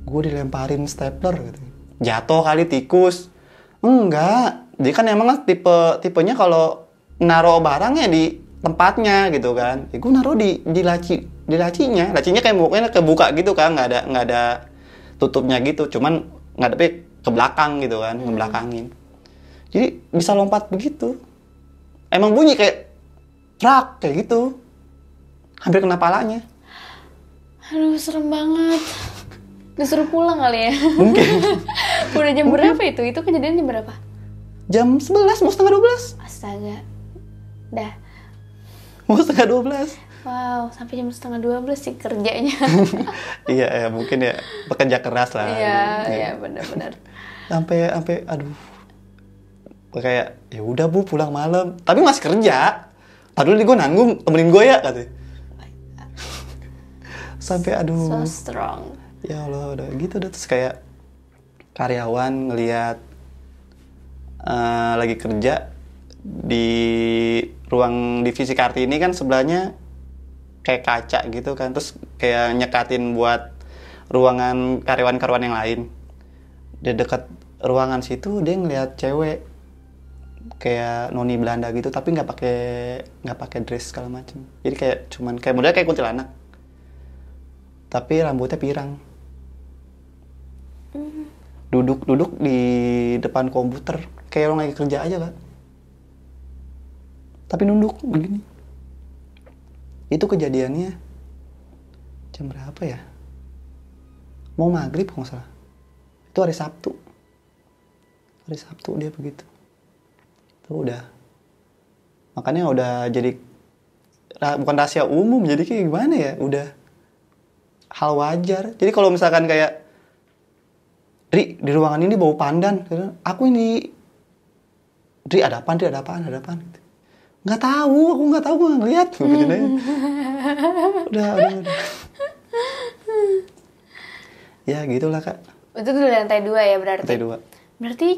Gue dilemparin stapler gitu. Jatuh kali tikus. Enggak, dia kan emang tipenya kalau naruh barangnya di tempatnya gitu kan. Ya, gue naruh di lacinya kayak mukanya kebuka gitu kan, nggak ada tutupnya gitu, cuman ngadepnya ke belakang gitu kan, ngebelakangin. Jadi bisa lompat begitu. Emang bunyi kayak prak kayak gitu, hampir kena palanya. Aduh, serem banget. Disuruh pulang kali ya? Mungkin. Udah jam berapa itu? Itu kejadian jam berapa? Jam 11, mau setengah 12. Astaga. Dah. Mau setengah 12. Wow, sampai jam setengah 12 sih kerjanya. Iya, ya, mungkin ya bekerja keras lah. Iya, benar-benar. Sampai aduh. Kayak ya udah Bu pulang malam, tapi masih kerja. Padahal gue nanggung, temenin gue ya katanya. Sampai So aduh, strong. ya Allah udah gitu udah. Terus kayak karyawan ngelihat lagi kerja di ruang divisi Kartini kan sebelahnya kayak kaca gitu kan, terus kayak nyekatin buat ruangan karyawan-karyawan yang lain. Di dekat ruangan situ dia ngeliat cewek kayak noni Belanda gitu, tapi nggak pakai dress segala macem. Jadi kayak cuman kayak modelnya kayak kuntilanak, tapi rambutnya pirang. Duduk di depan komputer kayak orang lagi kerja aja Kak, tapi nunduk begini. Itu kejadiannya jam berapa ya? Mau maghrib kalau nggak salah. Itu hari Sabtu. Hari Sabtu dia begitu. Itu udah. Makanya udah jadi bukan rahasia umum, jadi kayak gimana ya? Udah hal wajar. Jadi kalau misalkan kayak Dri, di ruangan ini bau pandan. Aku ini Dri, ada apaan? Dri, ada apaan? Ada apaan? Nggak tahu, aku nggak ngeliat. Gitu aja. Udah. Ya gitulah Kak. Itu di lantai 2 ya berarti? Lantai 2. Berarti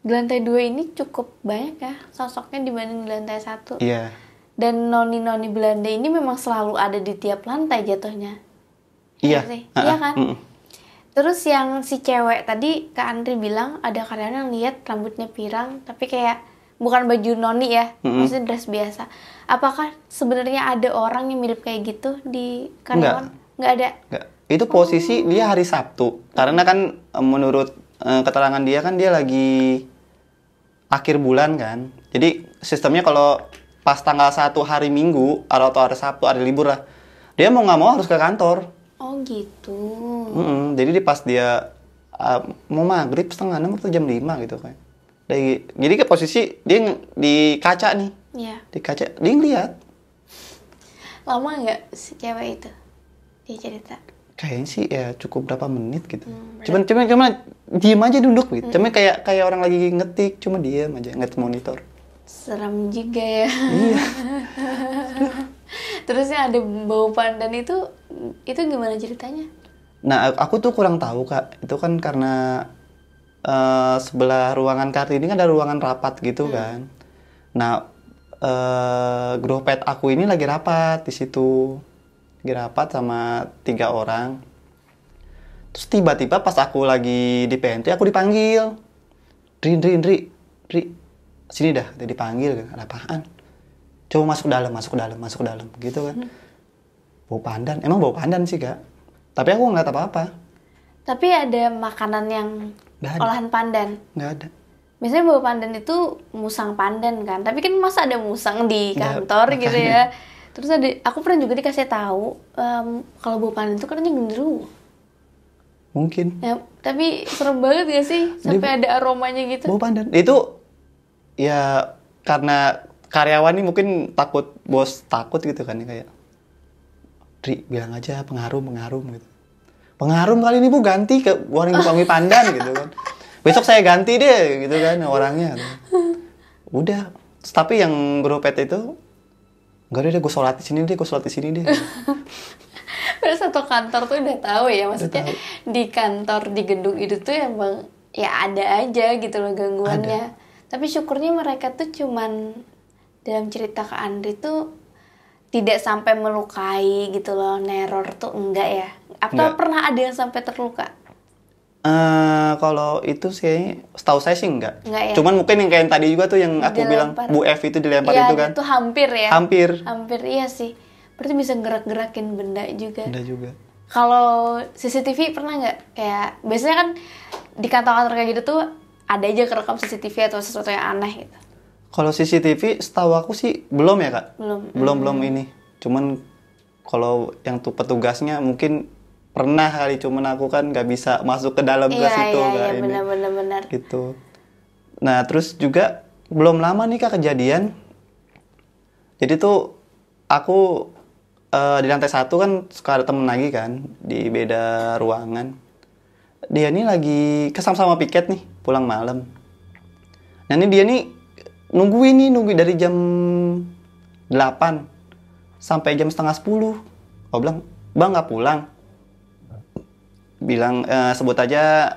di lantai 2 ini cukup banyak ya sosoknya dibanding di lantai 1. Iya. Dan noni-noni Belanda ini memang selalu ada di tiap lantai jatuhnya. Iya. Sih? Iya kan? Terus yang si cewek tadi Kak Andri bilang ada karyawan yang lihat rambutnya pirang tapi kayak bukan baju noni ya, maksudnya dress biasa. Apakah sebenarnya ada orang yang mirip kayak gitu di karyawan? Nggak ada. Nggak. Itu posisi dia hari Sabtu. Karena kan menurut keterangan dia kan dia lagi akhir bulan kan. Jadi sistemnya kalau pas tanggal 1 hari Minggu atau hari Sabtu ada libur lah. Dia mau nggak mau harus ke kantor. Oh gitu. Jadi pas dia mau maghrib 5:30 atau jam 5 gitu kan. Jadi ke posisi dia di kaca nih. Iya. Di kaca dia ngeliat. Lama nggak si cewek itu? Dia cerita. Kayaknya sih ya cukup berapa menit gitu. Cuma diem aja duduk gitu. Cuma kayak orang lagi ngetik, cuma diem aja ngetik monitor. Serem juga ya. Iya. Terus yang ada bau pandan itu gimana ceritanya? Nah, aku tuh kurang tahu Kak. Itu kan karena sebelah ruangan Kartini kan ada ruangan rapat gitu kan. Nah, grup pet aku ini lagi rapat di situ. Lagi rapat sama 3 orang. Terus tiba-tiba pas aku lagi di pantry aku dipanggil. Dri, sini dah, dipanggil kan. Ada apaan? Coba masuk dalam gitu kan. Bau pandan. Emang bau pandan sih Kak. Tapi aku nggak lihat apa-apa. Tapi ada makanan yang Nggak ada. olahan pandan. Nggak ada. Biasanya bau pandan itu musang pandan kan. Tapi kan masa ada musang di Nggak, kantor gitu ya. makanya. Terus aku pernah juga dikasih tahu kalau bau pandan itu katanya genderuwo. Mungkin. Ya, tapi serem banget gak sih sampai ada aromanya gitu. Bau pandan. Itu ya karena karyawan ini mungkin takut, bos takut gitu kan kayak. Dri, bilang aja pengharum gitu. Pengharum kali ini Bu ganti ke orang yang wangi pandan gitu kan. Besok saya ganti deh gitu kan orangnya. Udah. Tapi yang grup pet itu enggak deh, gue sholat di sini deh. Terus satu kantor tuh udah tahu ya, maksudnya tahu. di kantor di gedung itu tuh emang ya ada aja gitu loh gangguannya. Tapi syukurnya mereka tuh cuman dalam cerita Kak Andri tuh tidak sampai melukai gitu loh, neror tuh enggak ya? Atau Enggak. pernah ada yang sampai terluka? Kalau itu sih setahu saya sih enggak. Enggak ya? Cuman mungkin yang kayak tadi juga tuh yang aku bilang Dilempar. Bu F itu dilempar Iya, itu kan. itu hampir ya. Hampir. Hampir iya sih. Berarti bisa gerak-gerakin benda juga. Enggak juga. Kalau CCTV pernah nggak? Kayak biasanya kan di kantor-kantor kayak gitu tuh ada aja kerekam CCTV atau sesuatu yang aneh gitu. Kalau CCTV setahu aku sih belum ya Kak. Belum. Ini. Cuman kalau yang tuh petugasnya mungkin pernah kali, cuman aku kan nggak bisa masuk ke dalam ke situ Iya, Kak, ini. benar. Gitu. Nah, terus juga belum lama nih Kak kejadian. Jadi tuh aku di lantai 1 kan suka ada temen lagi kan di beda ruangan. Dia nih lagi kesam-sama piket nih pulang malam. Nah ini dia nih nungguin dari jam 8 sampai jam setengah 10. Aku bilang, bang nggak pulang. Bilang sebut aja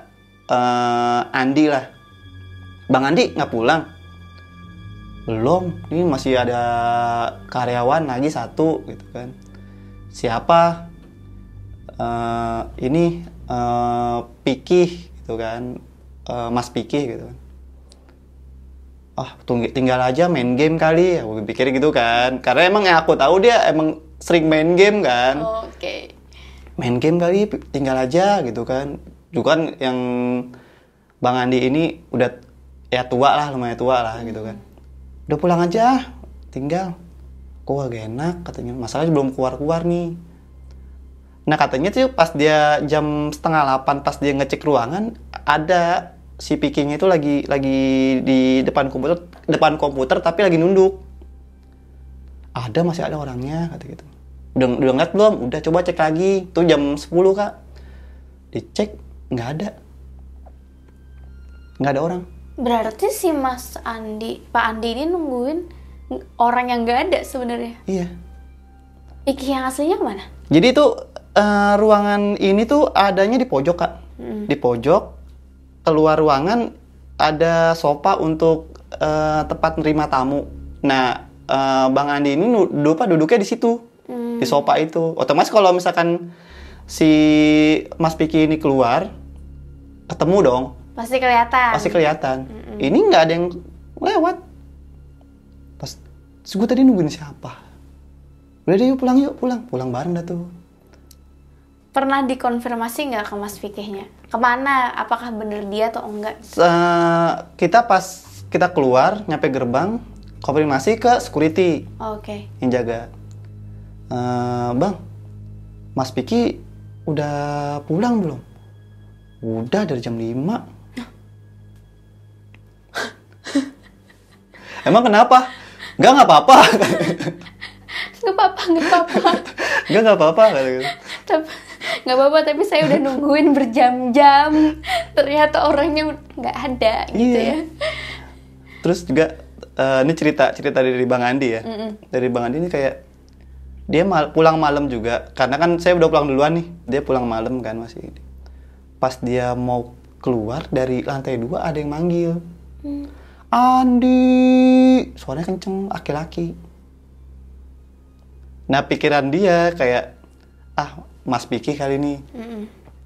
Andi lah. Bang Andi nggak pulang. Belum, ini masih ada karyawan lagi satu gitu kan. Siapa? Ini Pikih gitu kan, Mas Pikih gitu kan. Tinggal aja main game kali, aku pikir gitu kan. Karena emang aku tahu dia emang sering main game kan. Oke. Main game kali, tinggal aja gitu kan. Juga kan yang Bang Andi ini udah ya tua lah, lumayan tua lah gitu kan. Udah pulang aja, tinggal. Kok gak enak katanya, masalahnya belum keluar-keluar nih. Nah katanya tuh pas dia jam 7:30 pas dia ngecek ruangan, ada si Pikingnya itu lagi di depan komputer tapi lagi nunduk. Masih ada orangnya kata gitu. Udah ngeliat belum? Udah, coba cek lagi. Tuh jam 10 Kak. Dicek nggak ada orang. Berarti si Pak Andi ini nungguin orang yang nggak ada sebenarnya. Iya. Iki yang aslinya kemana? Jadi itu ruangan ini tuh adanya di pojok Kak. Di pojok, keluar ruangan ada sofa untuk tempat nerima tamu. Nah, Bang Andi ini duduknya di situ, di sofa itu. Otomatis kalau misalkan si Mas Piki ini keluar, ketemu dong. Pasti kelihatan. Ini nggak ada yang lewat. Pas gue tadi nungguin siapa? Udah deh, yuk pulang bareng dah tuh. Pernah dikonfirmasi nggak ke Mas Fikihnya? Kemana? Apakah bener dia atau enggak? Kita keluar, nyampe gerbang, konfirmasi ke security. Oke. Yang jaga. Bang, Mas Piki udah pulang belum? Udah dari jam 5. Emang kenapa? Nggak apa-apa. Nggak apa-apa. Nggak apa-apa, tapi saya udah nungguin berjam-jam. Ternyata orangnya nggak ada gitu ya. Terus juga ini cerita dari Bang Andi ya. Dari Bang Andi ini kayak dia pulang malam juga. Karena kan saya udah pulang duluan nih. Dia pulang malam kan masih. Pas dia mau keluar dari lantai 2 ada yang manggil. Andi, suaranya kenceng, laki-laki. Nah pikiran dia kayak, Mas Piki kali ini.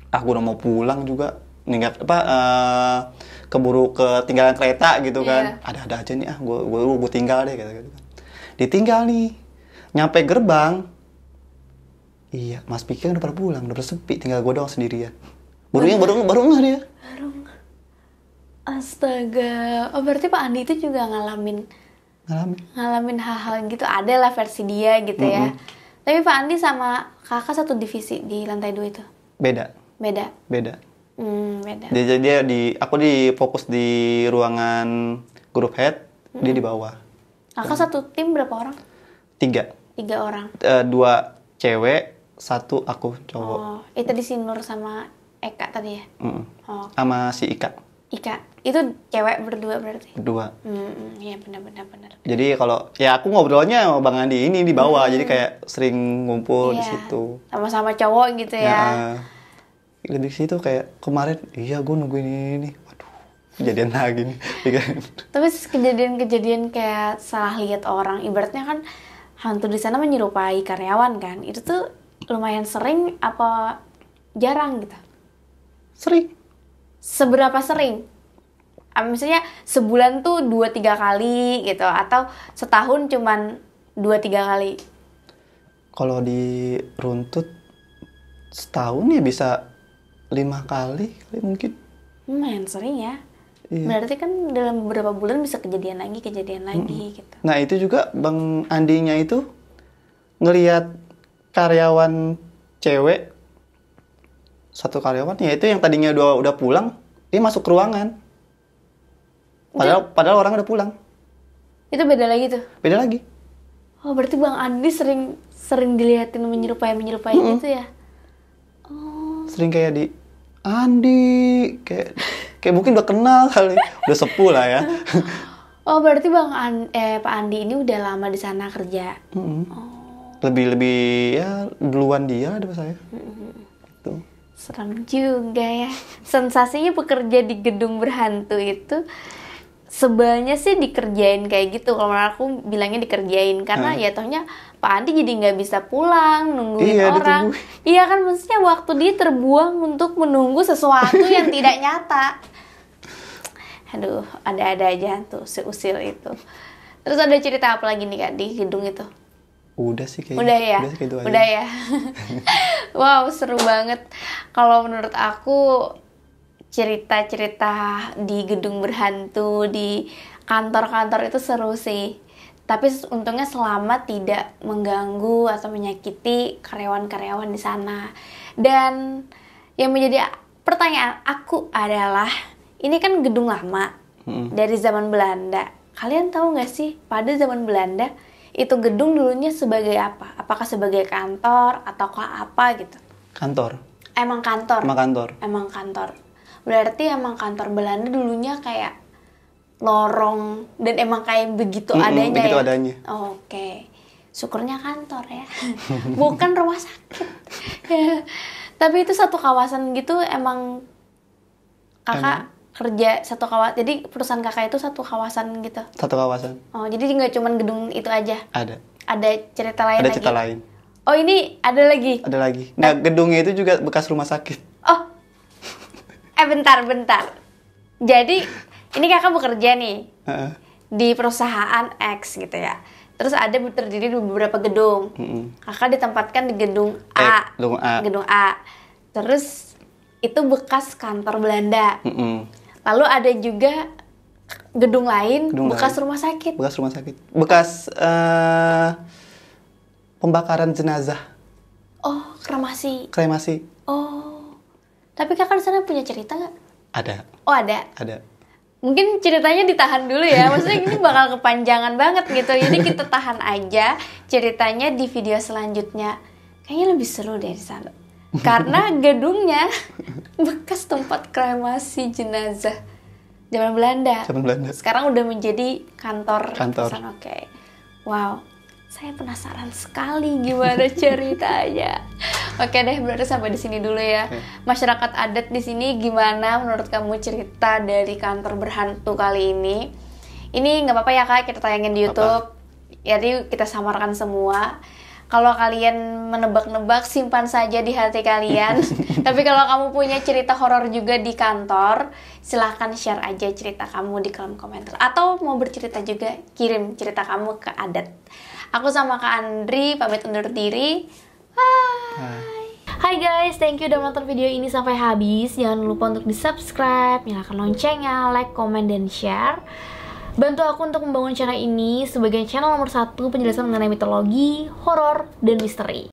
Aku udah mau pulang juga, keburu ketinggalan kereta gitu kan. Ada aja nih, gue tinggal deh gitu. Ditinggal nih, nyampe gerbang. Iya, Mas Piki kan udah pada pulang, udah sepi, tinggal gue doang sendirian. Baru nggak dia. Astaga, berarti Pak Andi itu juga ngalamin hal-hal gitu. Ada lah versi dia gitu ya. Tapi Pak Andi sama kakak satu divisi di lantai 2 itu? Beda. Beda. Aku fokus di ruangan group head, dia di bawah. Kakak satu tim berapa orang? 3 orang. 2 cewek, 1 aku cowok. Itu di Sinur sama Eka tadi ya? Sama si Ika. Itu cewek berdua berarti? Berdua. Iya benar. Jadi kalau ya aku ngobrolnya sama Bang Andi ini di bawah, jadi kayak sering ngumpul di situ. Sama-sama cowok gitu ya? Lebih situ kayak kemarin, iya gue nungguin ini. Waduh, kejadian lagi nih. Tapi kejadian kayak salah lihat orang, ibaratnya kan hantu di sana menyerupai karyawan kan? Itu tuh lumayan sering apa jarang gitu? Sering. Seberapa sering? Misalnya sebulan tuh 2-3 kali gitu, atau setahun cuman 2-3 kali? Kalau diruntut setahun ya bisa 5 kali mungkin. Lumayan sering ya. Iya. Berarti kan dalam beberapa bulan bisa kejadian lagi gitu. Nah itu juga Bang Andinya itu ngelihat karyawan cewek, satu karyawan ya itu yang tadinya udah pulang, dia masuk ke ruangan. Padahal orang udah pulang. Itu beda lagi tuh? Beda lagi. Oh berarti Bang Andi sering dilihatin menyerupai gitu ya? Sering kayak di Andi, kayak mungkin udah kenal kali, udah sepuh lah ya. Oh, berarti Pak Andi ini udah lama di sana kerja. Lebih ya duluan dia daripada saya. Gitu. Serem juga ya. Sensasinya bekerja di gedung berhantu itu sebenarnya sih dikerjain kayak gitu. Kalau menurut aku bilangnya dikerjain karena ya tohnya Pak Andi jadi nggak bisa pulang nungguin orang. Iya kan, maksudnya waktu dia terbuang untuk menunggu sesuatu yang tidak nyata. Aduh, ada-ada aja tuh seusil itu. Terus ada cerita apa lagi nih Kak di gedung itu? Udah sih kayaknya. Udah ya? Udah gitu aja. Udah ya? Wow, seru banget. Kalau menurut aku cerita-cerita di gedung berhantu, di kantor-kantor itu seru sih. Tapi untungnya selama tidak mengganggu atau menyakiti karyawan-karyawan di sana. Dan yang menjadi pertanyaan aku adalah, ini kan gedung lama dari zaman Belanda. Kalian tahu nggak sih pada zaman Belanda itu gedung dulunya sebagai apa? Apakah sebagai kantor ataukah apa gitu? Kantor. Emang kantor. Emang kantor. Emang kantor. Berarti emang kantor Belanda dulunya kayak lorong dan emang kayak begitu adanya begitu ya? adanya. Oke. Syukurnya kantor ya. Bukan rumah sakit. Tapi itu satu kawasan gitu emang kakak kerja satu kawasan. Jadi perusahaan kakak itu satu kawasan gitu. Satu kawasan. Oh, jadi nggak cuma gedung itu aja. Ada. Ada cerita lain Ada lagi. cerita lain. Oh, ini ada lagi. Ada lagi. Nah, gedungnya itu juga bekas rumah sakit. Oh. Bentar. Jadi ini kakak bekerja nih di perusahaan X gitu ya. Terus ada terdiri di beberapa gedung. Kakak ditempatkan di gedung A. Gedung A. Terus itu bekas kantor Belanda. Lalu ada juga gedung lain bekas rumah sakit. Bekas rumah sakit. Bekas pembakaran jenazah. Oh, kremasi. Kremasi. Oh. Tapi kakak di sana punya cerita nggak? Ada. Oh, ada. Ada. Mungkin ceritanya ditahan dulu ya. Maksudnya ini bakal kepanjangan banget gitu. Jadi kita tahan aja ceritanya di video selanjutnya. Kayaknya lebih seru deh di sana. Karena gedungnya bekas tempat kremasi jenazah zaman Belanda. Sekarang udah menjadi kantor. Oke. Wow, saya penasaran sekali gimana ceritanya. Oke deh, berarti sampai di sini dulu ya. Masyarakat adat di sini gimana menurut kamu cerita dari kantor berhantu kali ini? Ini nggak apa-apa ya Kak, kita tayangin di YouTube. Jadi kita samarkan semua. Kalau kalian menebak-nebak, simpan saja di hati kalian. Tapi kalau kamu punya cerita horor juga di kantor, silahkan share aja cerita kamu di kolom komentar. Atau mau bercerita juga, kirim cerita kamu ke Adat. Aku sama Kak Andri pamit undur diri. Bye. Hai guys, thank you udah nonton video ini sampai habis. Jangan lupa untuk di-subscribe, nyalakan loncengnya, like, komen, dan share. Bantu aku untuk membangun channel ini sebagai channel nomor 1 penjelasan mengenai mitologi, horor, dan misteri.